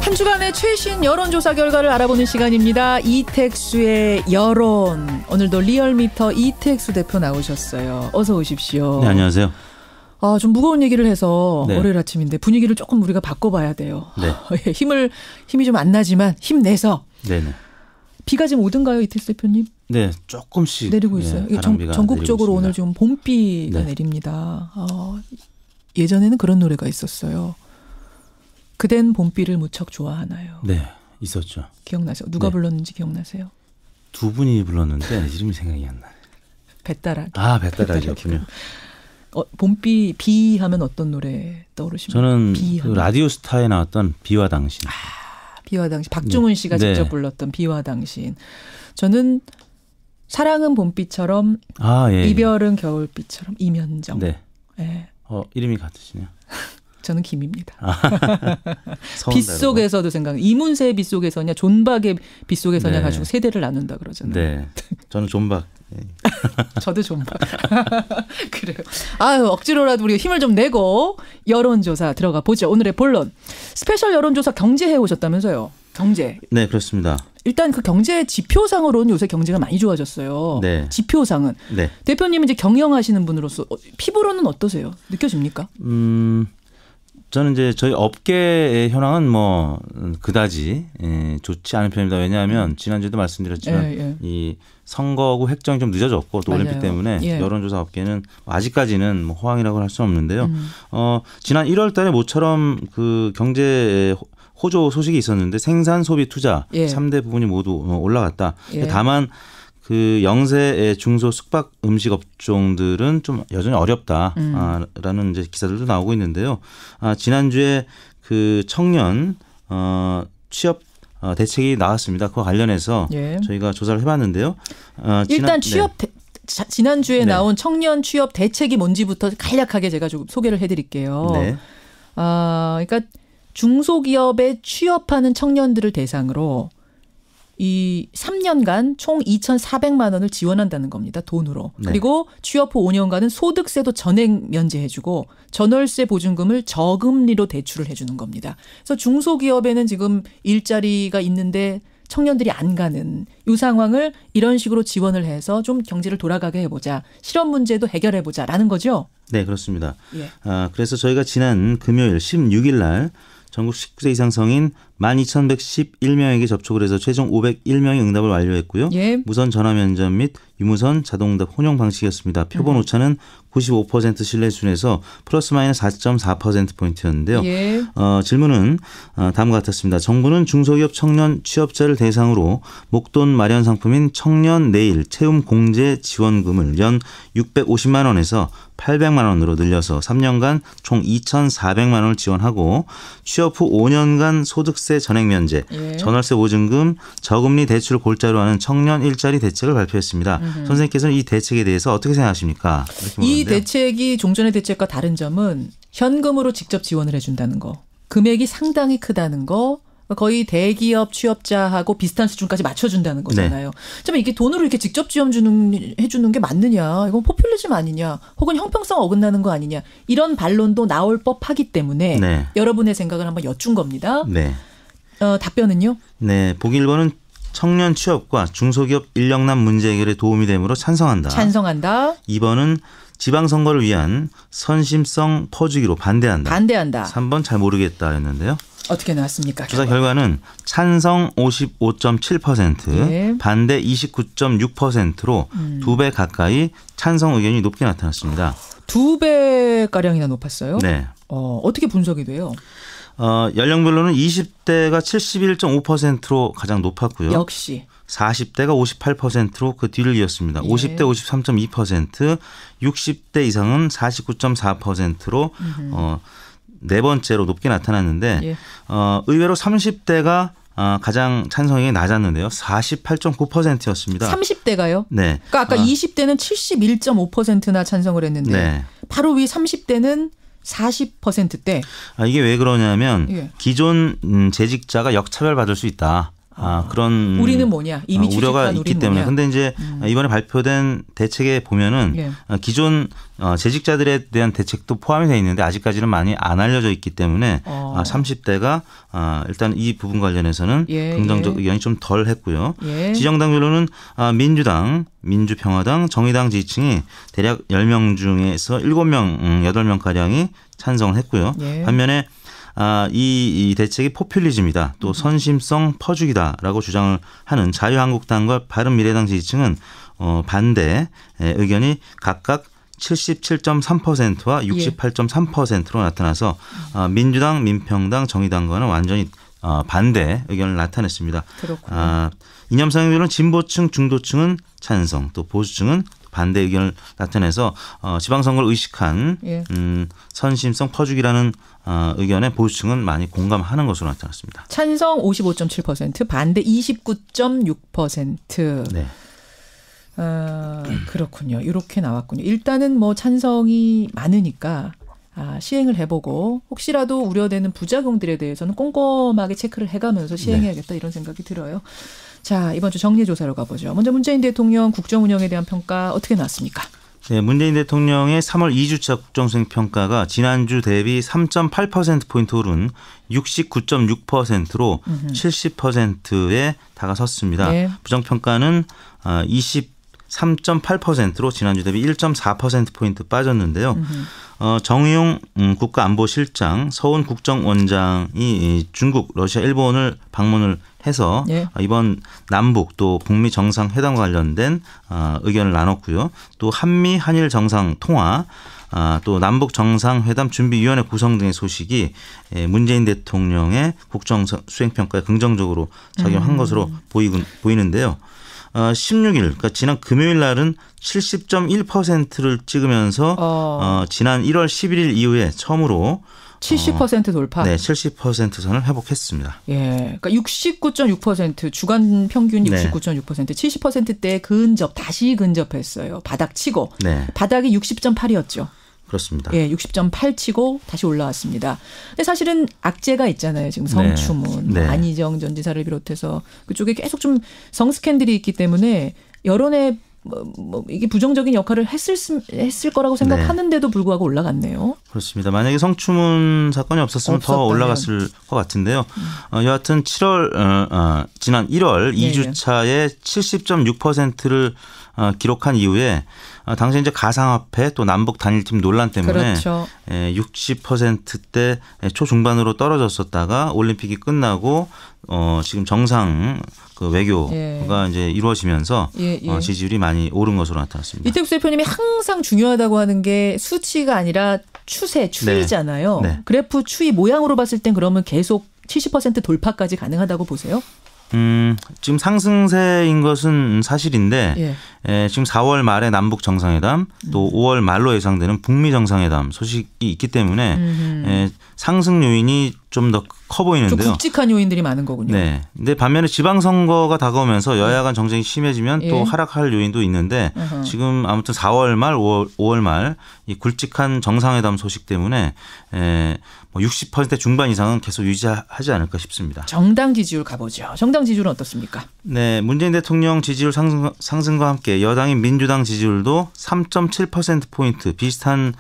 한 주간의 최신 여론조사 결과를 알아보는 시간입니다. 이택수의 여론. 오늘도 리얼미터 이택수 대표 나오셨어요. 어서 오십시오. 네, 안녕하세요. 좀 무거운 얘기를 해서 네. 월요일 아침인데 분위기를 조금 우리가 바꿔봐야 돼요. 네. 힘이 좀 안 나지만 힘내서. 네네. 비가 지금 오든가요, 이택수 대표님? 네, 조금씩 내리고 있어요. 전국적으로 오늘 좀 봄비가 내립니다. 예전에는 그런 노래가 있었어요. 그댄 봄비를 무척 좋아하나요? 네, 있었죠. 기억나세요? 누가 불렀는지 기억나세요? 두 분이 불렀는데 이름이 생각이 안 나요. 배따라기. 배따라기였군요. 봄비 비 하면 어떤 노래 떠오르십니까? 저는 그 라디오스타에 나왔던 비와 당신. 비와 당신. 박중훈 씨가 직접 불렀던 비와 당신. 저는 사랑은 봄비처럼 이별은 겨울비처럼 이면정. 네. 네. 이름이 같으시네요. 저는 김입니다. 빗속에서도 생각. 이문세의 빗속에서냐 존박의 빗속에서냐 가지고 세대를 나눈다 그러잖아요. 네. 저는 존박. 저도 존박. 그래요. 억지로라도 우리가 힘을 좀 내고 여론조사 들어가 보죠. 오늘의 본론. 스페셜 여론조사 경제해 오셨다면서요. 경제. 네, 그렇습니다. 일단 그 경제 지표상으로는 요새 경제가 많이 좋아졌어요. 네. 지표상은. 네. 대표님은 이제 경영하시는 분으로서 피부로는 어떠세요? 느껴집니까? 저는 이제 저희 업계의 현황은 그다지 좋지 않은 편입니다. 왜냐하면 지난주에도 말씀드렸지만 이 선거구 획정이 좀 늦어졌고 또 올림픽 때문에 여론조사 업계는 아직까지는 호황이라고 할 수는 없는데요. 지난 1월 달에 모처럼 그 경제 호조 소식이 있었는데 생산, 소비, 투자 3대 부분이 모두 올라갔다. 다만 그 영세 중소 숙박 음식 업종들은 좀 여전히 어렵다라는 이제 기사들도 나오고 있는데요. 지난주에 그 청년 취업 대책이 나왔습니다. 그와 관련해서 저희가 조사를 해봤는데요. 일단 지난주에 나온 청년 취업 대책이 뭔지부터 간략하게 제가 좀 소개를 해드릴게요. 네. 그러니까 중소기업에 취업하는 청년들을 대상으로 이 3년간 총 2,400만 원을 지원한다는 겁니다. 돈으로. 네. 그리고 취업 후 5년간은 소득세도 전액 면제해주고 전월세 보증금을 저금리로 대출을 해주는 겁니다. 그래서 중소기업에는 지금 일자리가 있는데 청년들이 안 가는 이 상황을 이런 식으로 지원을 해서 좀 경제를 돌아가게 해보자. 실업 문제도 해결해보자라는 거죠. 네, 그렇습니다. 그래서 저희가 지난 금요일 16일 날 전국 19세 이상 성인 12,111명에게 접촉을 해서 최종 501명이 응답을 완료했고요. 무선 전화 면접 및 유무선 자동응답 혼용 방식이었습니다. 표본 오차는 95% 신뢰 수준에서 플러스 마이너스 4.4%포인트였는데요. 질문은 다음과 같았습니다. 정부는 중소기업 청년 취업자를 대상으로 목돈 마련 상품인 청년 내일 채움 공제 지원금을 연 650만 원에서 800만 원으로 늘려서 3년간 총 2,400만 원을 지원하고 취업 후 5년간 소득세 전액 면제, 전월세 보증금, 저금리 대출을 골자로 하는 청년 일자리 대책을 발표했습니다. 선생님께서는 이 대책에 대해서 어떻게 생각하십니까? 이 대책이 종전의 대책과 다른 점은 현금으로 직접 지원을 해준다는 거. 금액이 상당히 크다는 거. 거의 대기업 취업자하고 비슷한 수준까지 맞춰준다는 거잖아요. 좀 이게 돈으로 이렇게 직접 해주는 게 맞느냐. 이건 포퓰리즘 아니냐. 혹은 형평성 어긋나는 거 아니냐. 이런 반론도 나올 법하기 때문에 여러분의 생각을 한번 여쭌 겁니다. 답변은요? 네. 보기 1번은 청년 취업과 중소기업 인력난 문제 해결에 도움이 되므로 찬성한다. 2번은 지방선거를 위한 선심성 퍼주기로 반대한다. 3번 잘 모르겠다였는데요. 어떻게 나왔습니까? 조사 결과는 찬성 55.7%, 네. 반대 29.6%로 2배 가까이 찬성 의견이 높게 나타났습니다. 2배가량이나 높았어요? 네. 어떻게 분석이 돼요? 연령별로는 20대가 71.5%로 가장 높았고요. 역시. 40대가 58%로 그 뒤를 이었습니다. 예. 50대 53.2%, 60대 이상은 49.4%로 네 번째로 높게 나타났는데 예. 의외로 30대가 가장 찬성이 낮았는데요. 48.9%였습니다. 30대가요? 네. 그러니까 아까 20대는 71.5%나 찬성을 했는데 네. 바로 위 30대는 40%대. 이게 왜 그러냐면 예. 기존 재직자가 역차별받을 수 있다. 그런 우리는 뭐냐 이미 우려가 있기 때문에. 근데 이제 이번에 발표된 대책에 보면은 예. 기존 재직자들에 대한 대책도 포함이 되어 있는데 아직까지는 많이 안 알려져 있기 때문에 30대가 일단 이 부분 관련해서는 예, 긍정적 예. 의견이 좀 덜 했고요. 예. 지정당별로는 민주당, 민주평화당, 정의당 지지층이 대략 10명 중에서 7명, 8명가량이 찬성을 했고요. 예. 반면에 이 대책이 포퓰리즘이다. 또 선심성 퍼주기다라고 주장을 하는 자유한국당과 바른미래당 지지층은 반대 의견이 각각 77.3%와 68.3%로 나타나서 민주당, 민평당, 정의당과는 완전히 반대 의견을 나타냈습니다. 그렇군요. 이념 성향별로는 진보층, 중도층은 찬성, 또 보수층은 반대 의견을 나타내서 지방선거를 의식한 예. 선심성 퍼주기라는 의견에 보수층은 많이 공감하는 것으로 나타났습니다. 찬성 55.7%, 반대 29.6%. 네. 그렇군요. 이렇게 나왔군요. 일단은 뭐 찬성이 많으니까 시행을 해보고 혹시라도 우려되는 부작용들에 대해서는 꼼꼼하게 체크를 해가면서 시행해야겠다 이런 생각이 들어요. 자, 이번 주 정리조사로 가보죠. 먼저 문재인 대통령 국정운영에 대한 평가 어떻게 나왔습니까? 네, 문재인 대통령의 3월 2주차 국정수행 평가가 지난주 대비 3.8%포인트 오른 69.6%로 70%에 다가섰습니다. 네. 부정평가는 23.8%로 지난주 대비 1.4%포인트 빠졌는데요. 정의용 국가안보실장, 서훈 국정원장이 중국, 러시아, 일본을 방문을 해서 예. 이번 남북 또 북미 정상회담과 관련된 의견을 나눴고요. 또 한미 한일 정상 통화 또 남북 정상회담 준비위원회 구성 등의 소식이 문재인 대통령의 국정수행평가에 긍정적으로 작용한 것으로 보이는데요. 16일, 그러니까 지난 금요일 날은 70.1%를 찍으면서 지난 1월 11일 이후에 처음으로 70% 돌파. 네, 70% 선을 회복했습니다. 예, 그러니까 69.6% 주간 평균 69.6%, 70%대에 다시 근접했어요. 바닥 치고. 네. 바닥이 60.8이었죠. 그렇습니다. 예, 60.8 치고 다시 올라왔습니다. 근데 사실은 악재가 있잖아요. 지금 성추문, 네. 안희정 전 지사를 비롯해서 그쪽에 계속 좀 성 스캔들이 있기 때문에 여론에 이게 부정적인 역할을 했을 거라고 생각하는데도 불구하고 올라갔네요. 그렇습니다. 만약에 성추문 사건이 없었으면 더 올라갔을 것 같은데요. 여하튼 지난 1월 2주차에 70.6%를 기록한 이후에 당시 이제 가상화폐 또 남북 단일팀 논란 때문에 그렇죠. 60%대 초중반으로 떨어졌었다가 올림픽이 끝나고 지금 정상 그 외교가 이제 이루어지면서 지지율이 많이 오른 것으로 나타났습니다. 이택수 대표님이 항상 중요하다고 하는 게 수치가 아니라 추이잖아요. 네. 그래프 추이 모양으로 봤을 땐 그러면 계속 70% 돌파까지 가능하다고 보세요? 지금 상승세인 것은 사실인데 지금 4월 말에 남북 정상회담 또 5월 말로 예상되는 북미 정상회담 소식이 있기 때문에 상승 요인이 좀 더 커 보이는데요. 좀 굵직한 요인들이 많은 거군요. 네. 근데 반면에 지방선거가 다가오면서 여야 간 정쟁이 심해지면 또 하락할 요인도 있는데 지금 아무튼 4월 말 5월 말 이 굵직한 정상회담 소식 때문에 60% 중반 이상은 계속 유지하지 않을까 싶습니다. 정당 지지율 가보죠. 정당 지지율은 어떻습니까? 네, 문재인 대통령 지지율 상승과 함께 여당인 민주당 지지율도 3.7%포인트 비슷한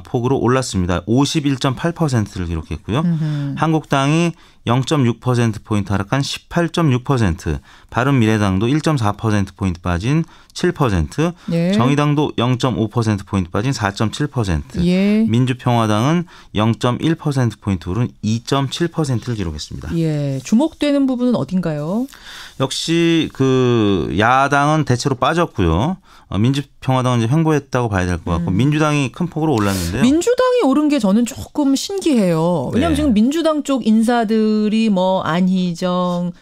폭으로 올랐습니다. 51.8%를 기록했고요. 한국당이 0.6%포인트 하락한 18.6%, 바른미래당도 1.4%포인트 빠진 7%, 예. 정의당도 0.5%포인트 빠진 4.7%, 예. 민주평화당은 0.1%포인트 오른 2.7%를 기록했습니다. 예, 주목되는 부분은 어딘가요? 역시 그 야당은 대체로 빠졌고요. 민주평화당은 이제 횡보했다고 봐야 될 것 같고 민주당이 큰 폭으로 올랐는데요. 민주당이 오른 게 저는 조금 신기해요. 왜냐하면 네. 지금 민주당 쪽 인사들이 뭐 안희정,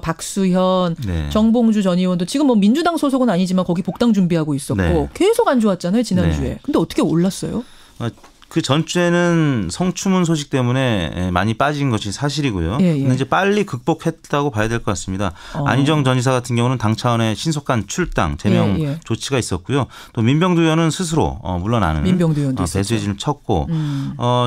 박수현, 네. 정봉주 전 의원도 지금 뭐 민주당 소속은 아니지만 거기 복당 준비하고 있었고 네. 계속 안 좋았잖아요 지난주에. 네. 근데 어떻게 올랐어요? 그 전주에는 성추문 소식 때문에 많이 빠진 것이 사실이고요. 예, 예. 근데 이제 빨리 극복했다고 봐야 될 것 같습니다. 안희정 전 지사 같은 경우는 당 차원의 신속한 출당, 제명 예, 예. 조치가 있었고요. 또 민병두 의원은 스스로 물러나는 배수진을 쳤고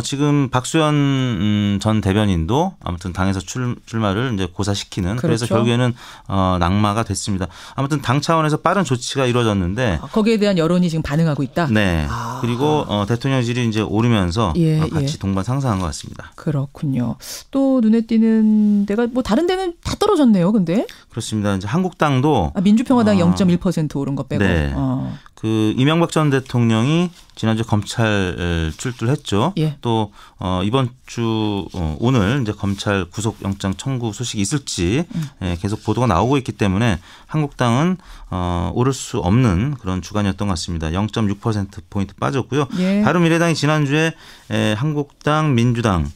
지금 박수현 전 대변인도 아무튼 당에서 출마를 이제 고사시키는 그렇죠. 그래서 결국에는 낙마가 됐습니다. 아무튼 당 차원에서 빠른 조치가 이루어졌는데 거기에 대한 여론이 지금 반응하고 있다. 네. 그리고 대통령실이 이제 오르면서 예, 같이 예. 동반 상승한 것 같습니다. 그렇군요. 또 눈에 띄는 데가 뭐 다른 데는 다 떨어졌네요. 근데 그렇습니다. 이제 한국당도 민주평화당 0.1% 오른 거 빼고. 네. 그 이명박 전 대통령이 지난주 검찰 출두했죠. 예. 또 이번 주 오늘 이제 검찰 구속영장 청구 소식이 있을지 계속 보도가 나오고 있기 때문에 한국당은 오를 수 없는 그런 주간이었던 것 같습니다. 0.6%포인트 빠졌고요. 예. 바른미래당이 지난주에 한국당, 민주당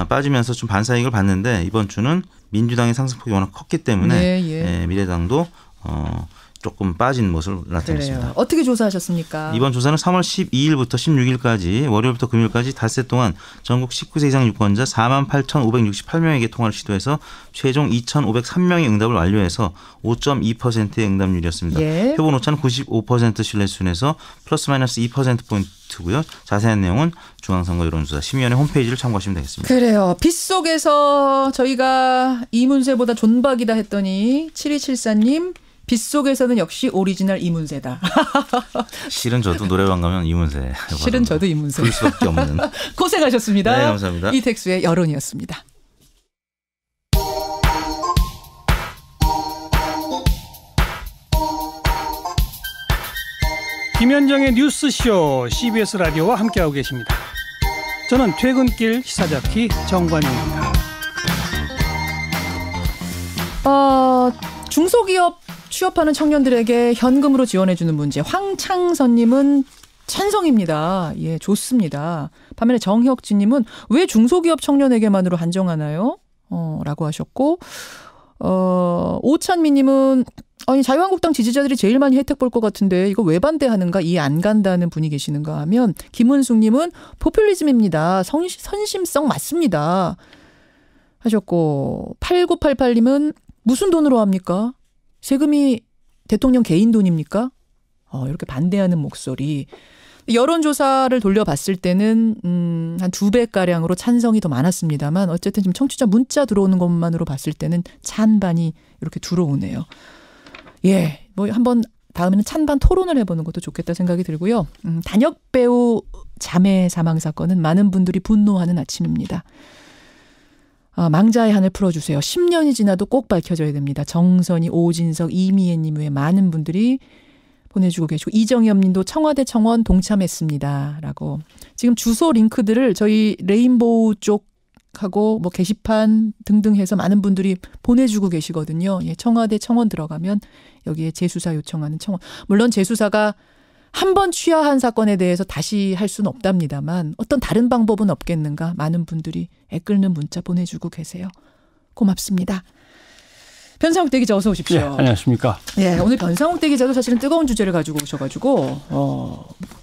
빠지면서 좀 반사이익을 봤는데 이번 주는 민주당의 상승폭이 워낙 컸기 때문에 예, 예. 미래당도 조금 빠진 모습을 나타냈습니다. 그래요. 어떻게 조사하셨습니까? 이번 조사는 3월 12일부터 16일까지 월요일부터 금요일까지 닷새 동안 전국 19세 이상 유권자 48,568명에게 통화를 시도해서 최종 2,503명의 응답을 완료해서 5.2%의 응답률이었습니다. 예. 표본 오차는 95% 신뢰 수준에서 플러스 마이너스 2%포인트고요. 자세한 내용은 중앙선거 여론조사 심의위원회 홈페이지를 참고하시면 되겠습니다. 그래요. 빗속에서 저희가 이문세보다 존박이다 했더니 7274님 빗속에서는 역시 오리지널 이문세다. 실은 저도 노래방 가면 이문세. 실은 저도 이문세. 볼 수밖에 없는. 고생하셨습니다. 네, 감사합니다. 이택수의 여론이었습니다. 김현정의 뉴스쇼 CBS 라디오와 함께하고 계십니다. 저는 퇴근길 시사잡기 정관용입니다. 중소기업 취업하는 청년들에게 현금으로 지원해주는 문제. 황창선님은 찬성입니다. 예, 좋습니다. 반면에 정혁진님은 왜 중소기업 청년에게만으로 한정하나요? 라고 하셨고, 오찬미님은 아니 자유한국당 지지자들이 제일 많이 혜택 볼 것 같은데 이거 왜 반대하는가 이해 안 간다는 분이 계시는가 하면 김은숙님은 포퓰리즘입니다. 선심성 맞습니다. 하셨고 8988님은 무슨 돈으로 합니까? 세금이 대통령 개인 돈입니까? 이렇게 반대하는 목소리. 여론조사를 돌려봤을 때는 한 2배가량으로 찬성이 더 많았습니다만 어쨌든 지금 청취자 문자 들어오는 것만으로 봤을 때는 찬반이 이렇게 들어오네요. 예, 뭐 한번 다음에는 찬반 토론을 해보는 것도 좋겠다 생각이 들고요. 단역 배우 자매 사망 사건은 많은 분들이 분노하는 아침입니다. 망자의 한을 풀어주세요. 10년이 지나도 꼭 밝혀져야 됩니다. 정선희, 오진석, 이미애님 외에 많은 분들이 보내주고 계시고 이정엽 님도 청와대 청원 동참했습니다. 라고. 지금 주소 링크들을 저희 레인보우 쪽하고 뭐 게시판 등등 해서 많은 분들이 보내주고 계시거든요. 예, 청와대 청원 들어가면 여기에 재수사 요청하는 청원. 물론 재수사가 한 번 취하한 사건에 대해서 다시 할 수는 없답니다만 어떤 다른 방법은 없겠는가 많은 분들이 애끓는 문자 보내주고 계세요. 고맙습니다. 변상욱 대기자 어서 오십시오. 네, 안녕하십니까. 예, 오늘 변상욱 대기자도 사실은 뜨거운 주제를 가지고 오셔가지고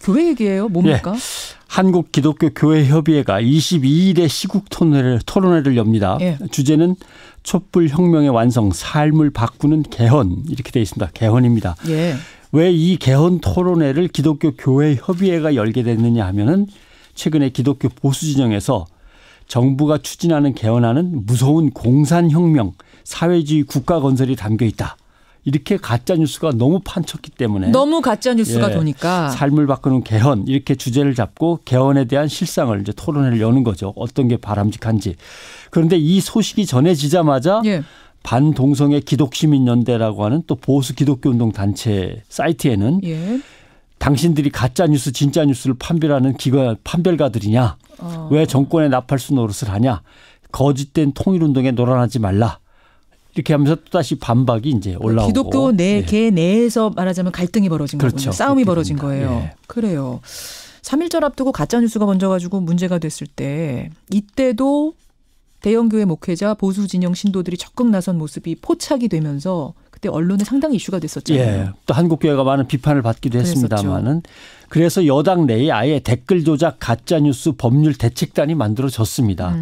교회 얘기예요. 뭡니까? 예, 한국기독교교회협의회가 22일에 시국 토론회를 엽니다. 예. 주제는 촛불혁명의 완성, 삶을 바꾸는 개헌 이렇게 되어 있습니다. 개헌입니다. 예. 왜 이 개헌 토론회를 기독교교회협의회가 열게 됐느냐 하면은 최근에 기독교 보수 진영에서 정부가 추진하는 개헌안은 무서운 공산혁명, 사회주의 국가 건설이 담겨 있다. 이렇게 가짜 뉴스가 너무 판쳤기 때문에 너무 가짜 뉴스가 도니까 삶을 바꾸는 개헌 이렇게 주제를 잡고 개헌에 대한 실상을 이제 토론회를 여는 거죠. 어떤 게 바람직한지. 그런데 이 소식이 전해지자마자 반동성애 기독시민연대라고 하는 또 보수 기독교 운동 단체 사이트에는 당신들이 가짜 뉴스 진짜 뉴스를 판별하는 판별가들이냐. 왜 정권의 나팔수 노릇을 하냐. 거짓된 통일운동에 놀아나지 말라. 이렇게 하면서 또다시 반박이 이제 올라오고. 기독교 개 내에서 말하자면 갈등이 벌어진 거군요. 싸움이 벌어진 거예요. 그래요. 3.1절 앞두고 가짜뉴스가 번져가지고 문제가 됐을 때 이때도 대형교회 목회자 보수 진영 신도들이 적극 나선 모습이 포착이 되면서 그때 언론에 상당히 이슈가 됐었잖아요. 또 한국교회가 많은 비판을 받기도 했습니다만은 그래서 여당 내에 아예 댓글 조작 가짜뉴스 법률 대책단이 만들어졌습니다.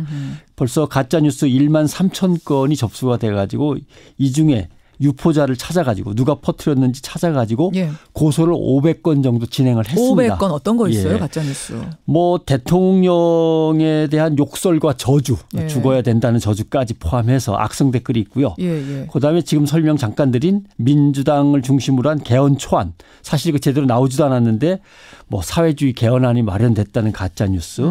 벌써 가짜뉴스 1만 3천 건이 접수가 돼가지고 이 중에 유포자를 찾아가지고 누가 퍼뜨렸는지 찾아가지고 고소를 500건 정도 진행을 했습니다. 500건 어떤 거 있어요? 가짜뉴스. 뭐 대통령에 대한 욕설과 저주, 죽어야 된다는 저주까지 포함해서 악성 댓글이 있고요. 그다음에 지금 설명 잠깐 드린 민주당을 중심으로 한 개헌 초안. 사실 그 제대로 나오지도 않았는데 뭐 사회주의 개헌안이 마련됐다는 가짜뉴스.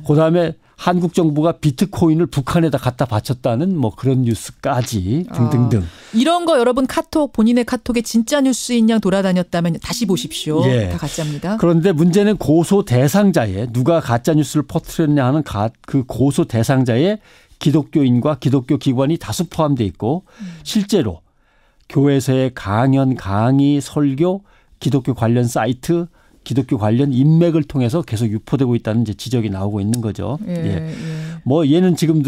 그다음에 한국 정부가 비트코인을 북한에다 갖다 바쳤다는 뭐 그런 뉴스까지 등등등. 이런 거 여러분 카톡 본인의 카톡에 진짜 뉴스인 양 돌아다녔다면 다시 보십시오. 다 가짜입니다. 그런데 문제는 고소 대상자에 누가 가짜 뉴스를 퍼뜨렸냐 하는 그 고소 대상자에 기독교인과 기독교 기관이 다수 포함되어 있고 실제로 교회에서의 강연, 강의, 설교, 기독교 관련 사이트 기독교 관련 인맥을 통해서 계속 유포되고 있다는 이제 지적이 나오고 있는 거죠. 뭐 얘는 지금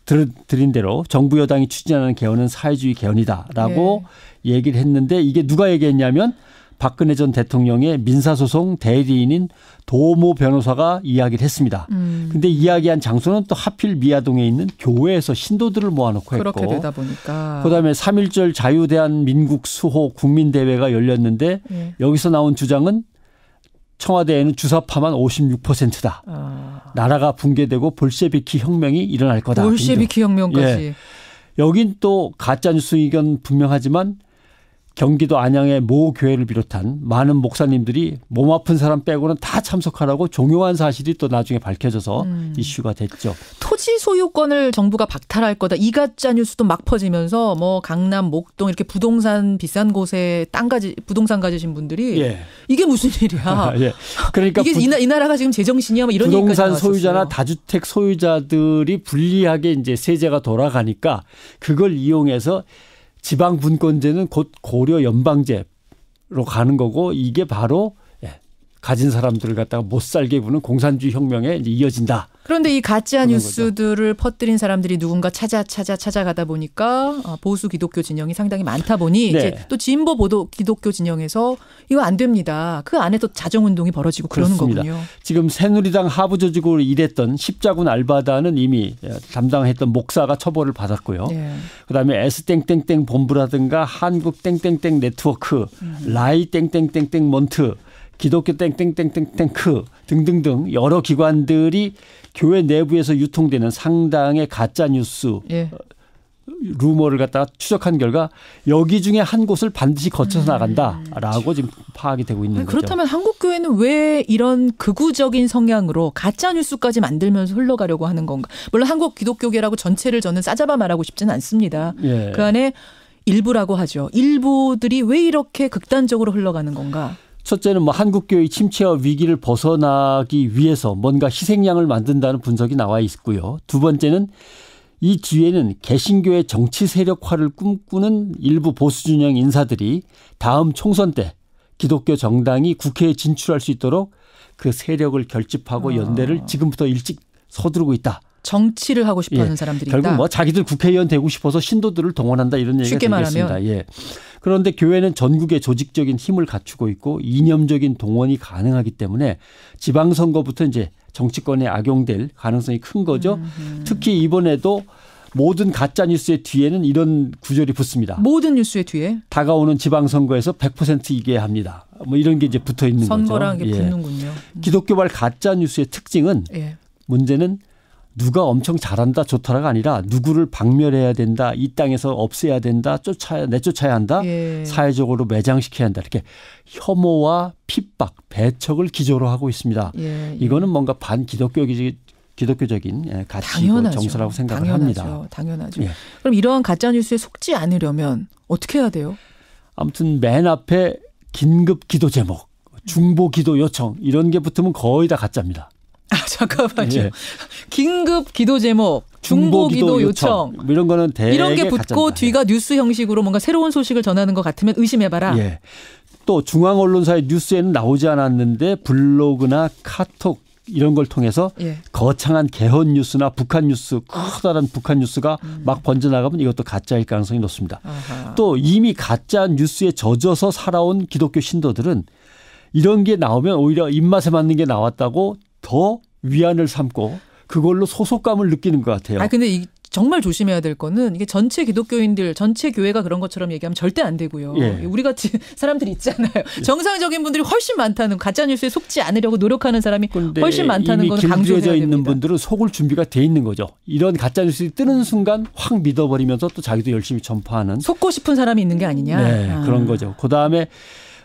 드린 대로 정부 여당이 추진하는 개헌은 사회주의 개헌이다라고 얘기를 했는데 이게 누가 얘기했냐면 박근혜 전 대통령의 민사소송 대리인인 도모 변호사가 이야기를 했습니다. 그런데 이야기한 장소는 또 하필 미아동에 있는 교회에서 신도들을 모아놓고 했고. 그렇게 되다 보니까. 그다음에 3.1절 자유대한민국 수호 국민대회가 열렸는데 여기서 나온 주장은 청와대에는 주사파만 56%다. 나라가 붕괴되고 볼셰비키 혁명이 일어날 거다. 볼셰비키 혁명까지. 여긴 또 가짜뉴스 의견 분명하지만 경기도 안양의 모 교회를 비롯한 많은 목사님들이 몸 아픈 사람 빼고는 다 참석하라고 종용한 사실이 또 나중에 밝혀져서 이슈가 됐죠. 토지 소유권을 정부가 박탈할 거다. 이 가짜 뉴스도 막 퍼지면서 뭐 강남, 목동 이렇게 부동산 비싼 곳에 부동산 가지신 분들이 이게 무슨 일이야. 그러니까 이게 이 나라가 지금 제정신이야 뭐 이런 얘기까지 부동산 나왔었어요. 소유자나 다주택 소유자들이 불리하게 이제 세제가 돌아가니까 그걸 이용해서 지방 분권제는 곧 고려 연방제로 가는 거고 이게 바로 가진 사람들을 갖다가 못 살게 구는 공산주의 혁명에 이제 이어진다. 그런데 이 가짜 뉴스들을 퍼뜨린 사람들이 누군가 찾아가다 보니까 보수 기독교 진영이 상당히 많다 보니 이제 또 진보 기독교 진영에서 이거 안 됩니다. 그 안에 또 자정운동이 벌어지고 그렇습니다. 그러는 거군요. 지금 새누리당 하부 조직으로 일했던 십자군 알바다는 이미 담당했던 목사가 처벌을 받았고요. 그다음에 S 땡땡땡 본부라든가 한국 땡땡땡 네트워크, 라이 땡땡땡땡 몬트, 기독교 땡땡땡땡땡크 등등등 여러 기관들이 교회 내부에서 유통되는 상당의 가짜 뉴스 루머를 갖다가 추적한 결과 여기 중에 한 곳을 반드시 거쳐서 나간다라고 지금 파악이 되고 있는 거죠. 그렇다면 한국 교회는 왜 이런 극우적인 성향으로 가짜 뉴스까지 만들면서 흘러가려고 하는 건가? 물론 한국 기독교계라고 전체를 저는 싸잡아 말하고 싶지는 않습니다. 그 안에 일부라고 하죠. 일부들이 왜 이렇게 극단적으로 흘러가는 건가? 첫째는 뭐 한국교회의 침체와 위기를 벗어나기 위해서 뭔가 희생양을 만든다는 분석이 나와 있고요. 두 번째는 이 뒤에는 개신교의 정치 세력화를 꿈꾸는 일부 보수진영 인사들이 다음 총선 때 기독교 정당이 국회에 진출할 수 있도록 그 세력을 결집하고 연대를 지금부터 일찍 서두르고 있다. 정치를 하고 싶어하는 사람들이 있다. 결국 뭐 자기들 국회의원 되고 싶어서 신도들을 동원한다 이런 얘기가 되겠습니다. 그런데 교회는 전국에 조직적인 힘을 갖추고 있고 이념적인 동원이 가능하기 때문에 지방선거부터 이제 정치권에 악용될 가능성이 큰 거죠. 특히 이번에도 모든 가짜뉴스의 뒤에는 이런 구절이 붙습니다. 모든 뉴스의 뒤에? 다가오는 지방선거에서 100% 이겨야 합니다. 뭐 이런 게 이제 붙어 있는 거죠. 선거라는 게 붙는군요. 기독교발 가짜뉴스의 특징은 문제는 누가 엄청 잘한다 좋다가 아니라 누구를 박멸해야 된다. 이 땅에서 없애야 된다. 내쫓아야 한다. 예. 사회적으로 매장시켜야 한다. 이렇게 혐오와 핍박, 배척을 기조로 하고 있습니다. 예. 이거는 뭔가 반기독교적인 가치고 정서라고 생각을 합니다. 당연하죠. 예. 그럼 이러한 가짜뉴스에 속지 않으려면 어떻게 해야 돼요? 아무튼 맨 앞에 긴급 기도 제목, 중보 기도 요청 이런 게 붙으면 거의 다 가짜입니다. 잠깐만요. 예. 긴급 기도 제목, 중보 기도 요청 이런 거는 대개 이런 게 붙고 가짜입니다. 뒤가 뉴스 형식으로 뭔가 새로운 소식을 전하는 것 같으면 의심해봐라. 예. 또 중앙 언론사의 뉴스에는 나오지 않았는데 블로그나 카톡 이런 걸 통해서 예. 거창한 개헌 뉴스나 북한 뉴스, 커다란 북한 뉴스가 막 번져나가면 이것도 가짜일 가능성이 높습니다. 아하. 또 이미 가짜 뉴스에 젖어서 살아온 기독교 신도들은 이런 게 나오면 오히려 입맛에 맞는 게 나왔다고 더 위안을 삼고 그걸로 소속감을 느끼는 것 같아요. 근데 정말 조심해야 될 거는 이게 전체 기독교인들, 전체 교회가 그런 것처럼 얘기하면 절대 안 되고요. 예. 우리 같이 사람들이 있잖아요. 정상적인 분들이 훨씬 많다는 가짜뉴스에 속지 않으려고 노력하는 사람이 훨씬 많다는 건 강조해야 됩니다. 이미 있는 분들은 속을 준비가 돼 있는 거죠. 이런 가짜뉴스가 뜨는 순간 확 믿어버리면서 또 자기도 열심히 전파하는. 속고 싶은 사람이 있는 게 아니냐. 네, 그런 거죠. 그다음에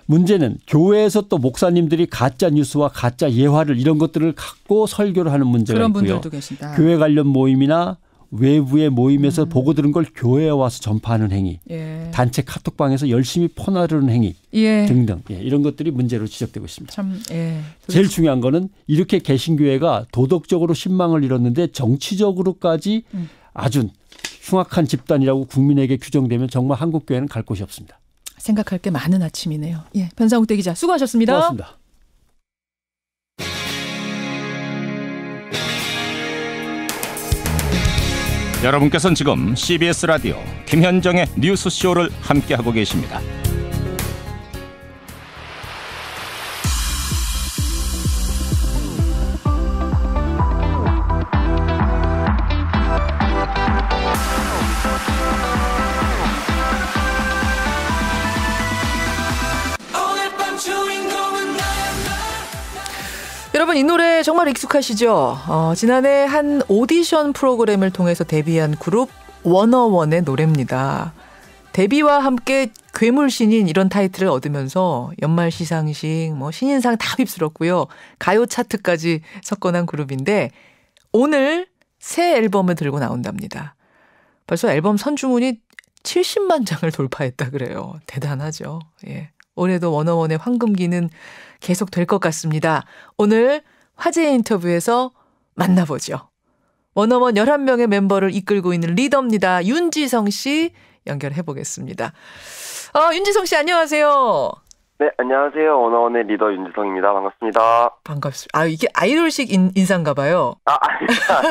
문제는 교회에서 또 목사님들이 가짜 뉴스와 가짜 예화를 이런 것들을 갖고 설교를 하는 문제가 그런 있고요. 분들도 계신다. 교회 관련 모임이나 외부의 모임에서 보고 들은 걸 교회에 와서 전파하는 행위, 예. 단체 카톡방에서 열심히 퍼나르는 행위 예. 등등 이런 것들이 문제로 지적되고 있습니다. 참, 예. 제일 중요한 거는 이렇게 개신교회가 도덕적으로 신망을 잃었는데 정치적으로까지 아주 흉악한 집단이라고 국민에게 규정되면 정말 한국교회는 갈 곳이 없습니다. 생각할 게 많은 아침이네요. 예, 변상욱대 기자 수고하셨습니다. 고맙습니다. 여러분께서는 지금 CBS 라디오 김현정의 뉴스쇼를 함께하고 계십니다. 여러분 이 노래 정말 익숙하시죠? 지난해 한 오디션 프로그램을 통해서 데뷔한 그룹 워너원의 노래입니다. 데뷔와 함께 괴물신인 이런 타이틀을 얻으면서 연말 시상식, 신인상 다 휩쓸었고요. 가요 차트까지 석권한 그룹인데 오늘 새 앨범을 들고 나온답니다. 벌써 앨범 선주문이 70만 장을 돌파했다 그래요. 대단하죠. 예. 올해도 워너원의 황금기는 계속 될 것 같습니다. 오늘 화제의 인터뷰에서 만나보죠. 워너원 11명의 멤버를 이끌고 있는 리더입니다. 윤지성 씨 연결해 보겠습니다. 윤지성 씨 안녕하세요. 네, 안녕하세요. 워너원의 리더 윤지성입니다. 반갑습니다. 반갑습니다. 이게 아이돌식 인사인가 봐요. 아닙니다.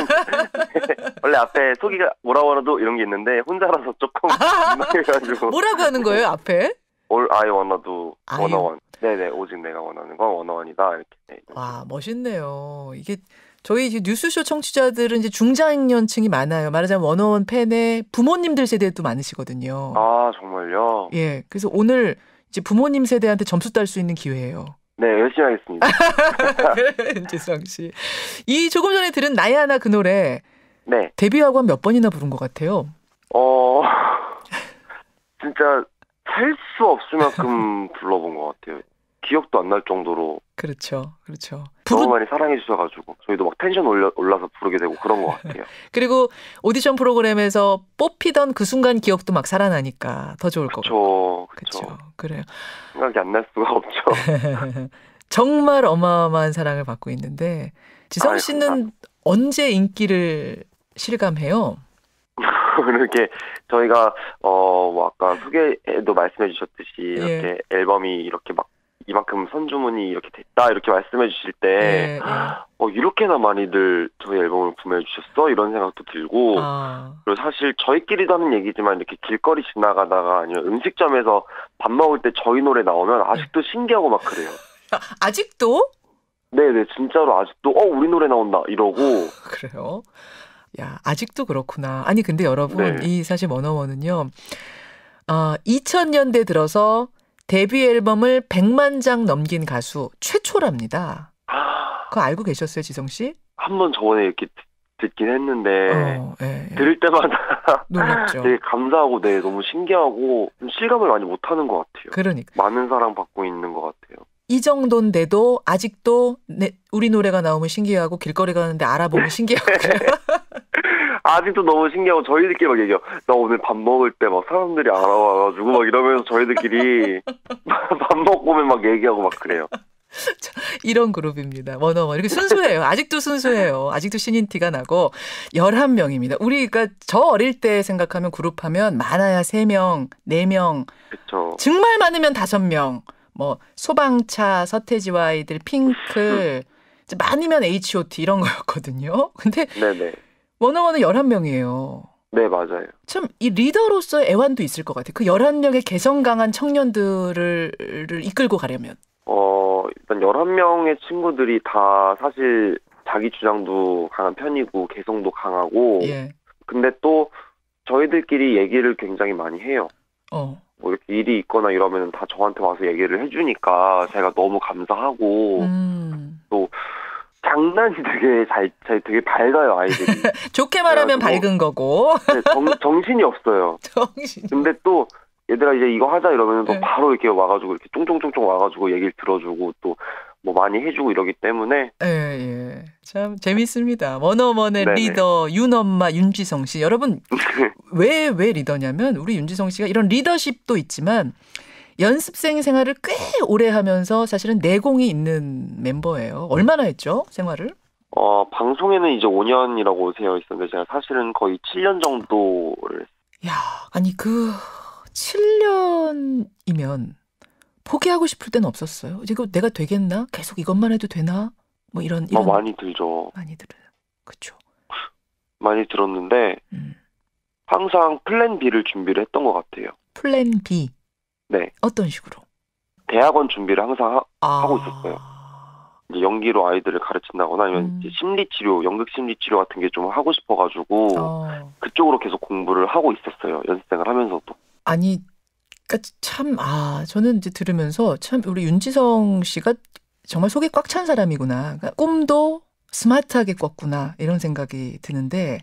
원래 앞에 소개가 뭐라고 이런 게 있는데 혼자라서 조금 민망해가지고. 뭐라고 하는 거예요, 앞에? All I wanna do, 워너원. 네네, 오직 내가 원하는 건 워너원이다. 이렇게. 네. 와, 멋있네요. 이게 저희 뉴스쇼 청취자들은 이제 중장년층이 많아요. 말하자면 워너원 팬의 부모님들 세대도 많으시거든요. 아, 정말요? 예. 그래서 오늘 이제 부모님 세대한테 점수 딸 수 있는 기회예요. 네, 열심히 하겠습니다. 윤지성 씨. 이 조금 전에 들은 나의 하나 그 노래. 네. 데뷔하고 한 몇 번이나 부른 것 같아요? 진짜 살 수 없을 만큼 불러본 것 같아요. 기억도 안 날 정도로. 그렇죠. 그렇죠. 너무 많이 사랑해 주셔가지고 저희도 막 텐션 올라서 부르게 되고 그런 것 같아요. 그리고 오디션 프로그램에서 뽑히던 그 순간 기억도 막 살아나니까 더 좋을 것 같아요. 그렇죠. 그래요. 생각이 안 날 수가 없죠. 정말 어마어마한 사랑을 받고 있는데 지성 씨는 감사합니다. 언제 인기를 실감해요? 이렇게 저희가 아까 소개에도 말씀해 주셨듯이 이렇게 앨범이 이렇게 막 이만큼 선주문이 이렇게 됐다 이렇게 말씀해 주실 때 이렇게나 많이들 저희 앨범을 구매해 주셨어? 이런 생각도 들고 그리고 사실 저희끼리도 하는 얘기지만 이렇게 길거리 지나가다가 아니면 음식점에서 밥 먹을 때 저희 노래 나오면 아직도 신기하고 막 그래요. 아직도? 네네, 진짜로 아직도 우리 노래 나온다 이러고. 그래요? 야, 아직도 그렇구나. 아니 근데 여러분 이 사실 워너원은요 2000년대 들어서 데뷔 앨범을 100만 장 넘긴 가수 최초랍니다. 그거 알고 계셨어요, 지성 씨? 한번 저번에 이렇게 듣긴 했는데 들을 때마다 놀랍죠. 되게 감사하고 너무 신기하고 좀 실감을 많이 못하는 것 같아요. 그러니까 많은 사랑 받고 있는 것 같아요. 이 정도인데도 아직도 우리 노래가 나오면 신기하고 길거리 가는데 알아보면 신기하고 아직도 너무 신기하고 저희들끼리 막 얘기해요. 나 오늘 밥 먹을 때 막 사람들이 알아와가지고 막 이러면서 저희들끼리 밥 먹고 오면 막 얘기하고 막 그래요. 이런 그룹입니다. 워너원. 이렇게 순수해요. 아직도 순수해요. 아직도 신인 티가 나고 11명입니다. 우리가 저 어릴 때 생각하면 그룹하면 많아야 3명, 4명. 그렇죠. 정말 많으면 5명. 뭐 소방차, 서태지와 아이들, 핑클, 많으면 H.O.T 이런 거였거든요. 근데 네네. 워너원은 11명이에요. 네, 맞아요. 참 이 리더로서의 애환도 있을 것 같아요. 그 11명의 개성 강한 청년들을 이끌고 가려면. 일단 11명의 친구들이 다 사실 자기 주장도 강한 편이고 개성도 강하고 근데 또 저희들끼리 얘기를 굉장히 많이 해요. 뭐 이렇게 일이 있거나 이러면 다 저한테 와서 얘기를 해주니까 제가 너무 감사하고 또 장난이 되게 밝아요, 아이들이. 좋게 말하면 밝은 거고. 네, 정신이 없어요. 근데 또 얘들아 이제 이거 하자 이러면 또 바로 이렇게 와가지고 이렇게 쫑쫑쫑쫑 와가지고 얘기를 들어주고 또 뭐 많이 해주고 이러기 때문에. 예. 참 재밌습니다. 워너원의 리더 윤엄마 윤지성 씨. 여러분 왜 리더냐면 우리 윤지성 씨가 이런 리더십도 있지만 연습생 생활을 꽤 오래 하면서 사실은 내공이 있는 멤버예요. 얼마나 했죠? 생활을? 방송에는 이제 5년이라고 되어 있었는데 제가 사실은 거의 7년 정도를. 야, 아니 그 7년이면 포기하고 싶을 때는 없었어요? 이거 내가 되겠나? 계속 이것만 해도 되나? 뭐 이런. 많이 들죠. 많이 들어요. 그렇죠. 많이 들었는데 항상 플랜 B를 준비를 했던 것 같아요. 플랜 B? 네. 어떤 식으로? 대학원 준비를 항상 하고 있었어요. 이제 연기로 아이들을 가르친다거나 아니면 이제 심리치료, 연극 심리치료 같은 게 좀 하고 싶어가지고 그쪽으로 계속 공부를 하고 있었어요. 연습생을 하면서도. 아니, 그러니까 참 저는 이제 들으면서 참 우리 윤지성 씨가 정말 속이 꽉 찬 사람이구나. 그러니까 꿈도 스마트하게 꿨구나 이런 생각이 드는데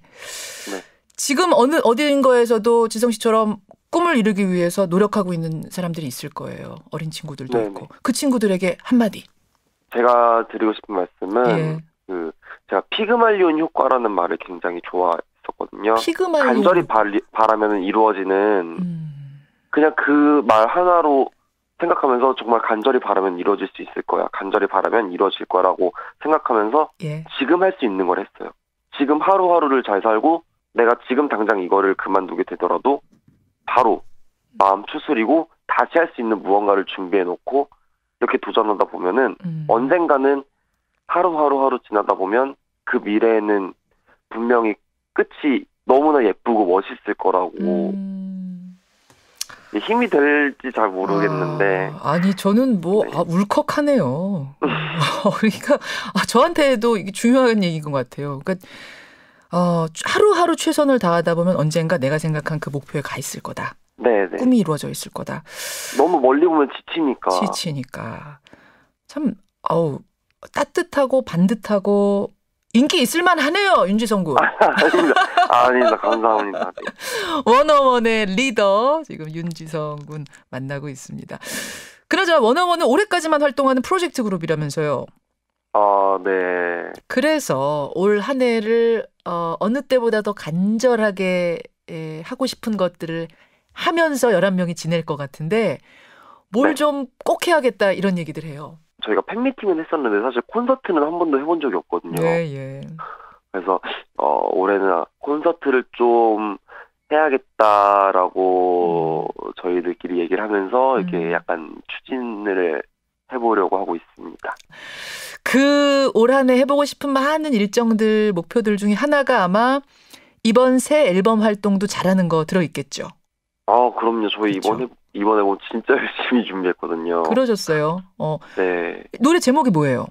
지금 어디인 거에서도 지성 씨처럼 꿈을 이루기 위해서 노력하고 있는 사람들이 있을 거예요. 어린 친구들도 있고. 그 친구들에게 한마디. 제가 드리고 싶은 말씀은 제가 피그말리온 효과라는 말을 굉장히 좋아했었거든요. 피그말리온. 간절히 바라면 이루어지는 그냥 그 말 하나로 생각하면서 정말 간절히 바라면 이루어질 수 있을 거야. 간절히 바라면 이루어질 거라고 생각하면서 지금 할 수 있는 걸 했어요. 지금 하루하루를 잘 살고 내가 지금 당장 이거를 그만두게 되더라도 바로 마음 추스리고 다시 할 수 있는 무언가를 준비해 놓고 이렇게 도전하다 보면은 언젠가는 하루 지나다 보면 그 미래에는 분명히 끝이 너무나 예쁘고 멋있을 거라고 힘이 될지 잘 모르겠는데. 아니 저는 울컥하네요. 그러니까 저한테도 이게 중요한 얘기인 것 같아요. 그러니까 하루하루 최선을 다하다 보면 언젠가 내가 생각한 그 목표에 가 있을 거다. 네네. 꿈이 이루어져 있을 거다. 너무 멀리 보면 지치니까. 참 따뜻하고 반듯하고 인기 있을만 하네요. 윤지성 군. 아닙니다. 감사합니다. 워너원의 리더 지금 윤지성 군 만나고 있습니다. 그나저나 워너원은 올해까지만 활동하는 프로젝트 그룹이라면서요. 네. 그래서 올 한 해를 어느 때보다 더 간절하게 하고 싶은 것들을 하면서 11명이 지낼 것 같은데 뭘 좀 꼭 해야겠다 이런 얘기들 해요. 저희가 팬미팅은 했었는데 사실 콘서트는 한 번도 해본 적이 없거든요. 그래서 올해는 콘서트를 좀 해야겠다라고 저희들끼리 얘기를 하면서 이렇게 약간 추진을 해보려고 하고 있습니다. 그 올 한 해 해보고 싶은 많은 일정들, 목표들 중에 하나가 아마 이번 새 앨범 활동도 잘하는 거 들어있겠죠? 그럼요. 저희 그렇죠. 이번 앨범 진짜 열심히 준비했거든요. 그러셨어요? 네. 노래 제목이 뭐예요?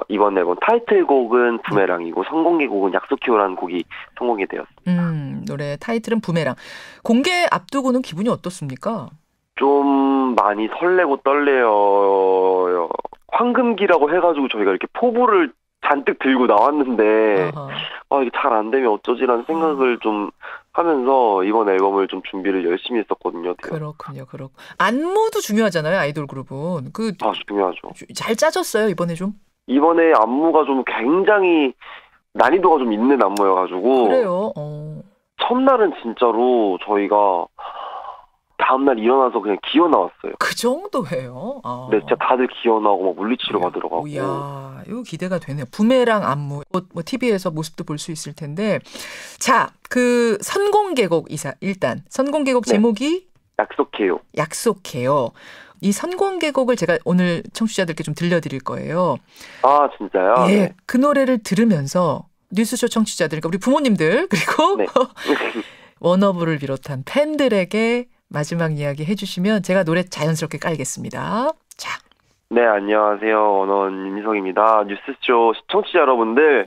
이번 앨범 타이틀곡은 부메랑이고 선공개곡은 약속해요라는 곡이 선공이 되었습니다. 노래 타이틀은 부메랑. 공개 앞두고는 기분이 어떻습니까? 좀 많이 설레고 떨려요. 황금기라고 해가지고 저희가 이렇게 포부를 잔뜩 들고 나왔는데 이게 잘 안 되면 어쩌지라는 생각을 좀 하면서 이번 앨범을 좀 준비를 열심히 했었거든요. 그렇군요. 안무도 중요하잖아요. 아이돌 그룹은. 중요하죠. 잘 짜졌어요 이번에 좀? 이번에 안무가 좀 굉장히 난이도가 좀 있는 안무여가지고. 그래요? 첫날은 진짜로 저희가 다음날 일어나서 그냥 기어 나왔어요. 그 정도예요? 네, 진짜 다들 기어 나오고 막 물리치러 가들어가고. 이야, 이거 기대가 되네요. 부메랑 안무. 뭐 TV에서 모습도 볼 수 있을 텐데. 자, 그 선공개곡 일단 선공개곡 제목이 약속해요. 이 선공개곡을 제가 오늘 청취자들께 좀 들려드릴 거예요. 아, 진짜요? 예, 네. 그 노래를 들으면서 뉴스쇼 청취자들, 그러니까 우리 부모님들 그리고 워너브를 비롯한 팬들에게 마지막 이야기 해주시면 제가 노래 자연스럽게 깔겠습니다. 자. 네, 안녕하세요. 원어원 윤희성입니다. 뉴스쇼 시청자 여러분들,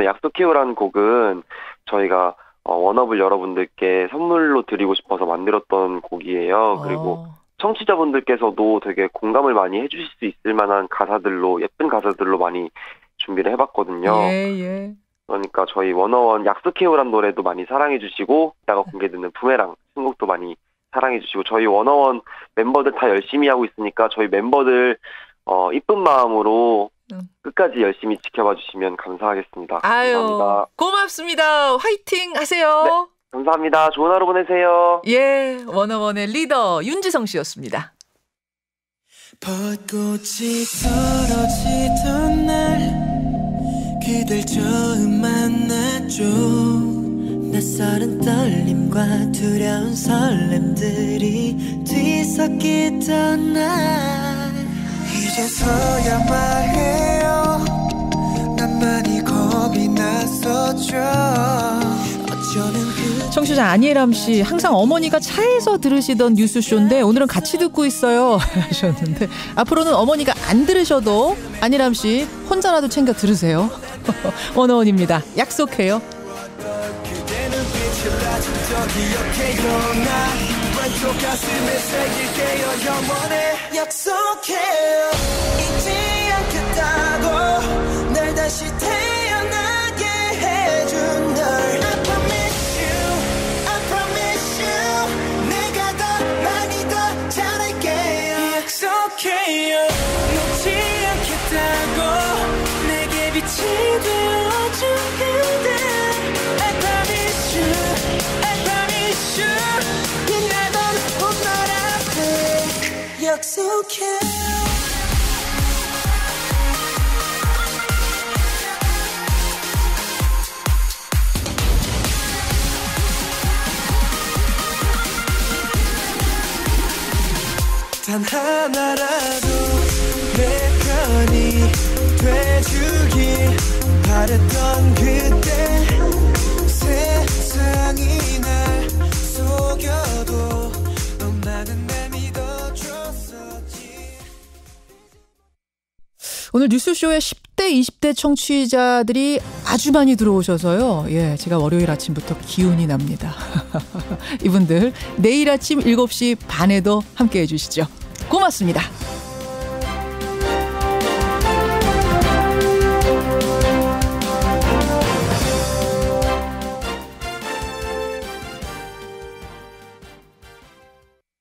약속해요라는 곡은 저희가 워너블 여러분들께 선물로 드리고 싶어서 만들었던 곡이에요. 그리고 청취자분들께서도 되게 공감을 많이 해주실 수 있을 만한 가사들로, 예쁜 가사들로 많이 준비를 해봤거든요. 예. 그러니까 저희 워너원 약속해요라는 노래도 많이 사랑해주시고, 이따가 공개되는 부메랑 신곡도 많이 사랑해주시고, 저희 워너원 멤버들 다 열심히 하고 있으니까 저희 멤버들 이쁜 마음으로 끝까지 열심히 지켜봐 주시면 감사하겠습니다. 감사합니다. 고맙습니다. 화이팅 하세요. 네, 감사합니다. 좋은 하루 보내세요. 예, 워너원의 리더 윤지성 씨였습니다. 벚꽃이 떨어지던 날 그댈 처음 만났죠. 낯설은 떨림과 두려운 설렘들이 뒤섞이던 날 이제서야 말해요. 난 많이 겁이 났었죠. 청취자 안예람 씨, 항상 어머니가 차에서 들으시던 뉴스쇼인데 오늘은 같이 듣고 있어요 하셨는데, 앞으로는 어머니가 안 들으셔도 안예람 씨 혼자라도 챙겨 들으세요. 워너원입니다. 약속해요. 왼쪽 가슴에 새길게요. 영원해 약속해요. 잊지 않겠다고 날 다시 태어나게 해준 널 I promise you 내가 더 많이 더 잘할게요. 약속해요. 놓지 않겠다고 내게 빛이 되어준 그대 I promise you 빛나던 봄날 앞에 약속해. 단 하나라도 내 편이 돼주길 바랬던 그때 세상이 날 속여도 너만은 날 믿어줬었지. 오늘 뉴스쇼에 10대, 20대 청취자들이 아주 많이 들어오셔서요. 예, 제가 월요일 아침부터 기운이 납니다. 이분들 내일 아침 7시 반에도 함께해 주시죠. 고맙습니다.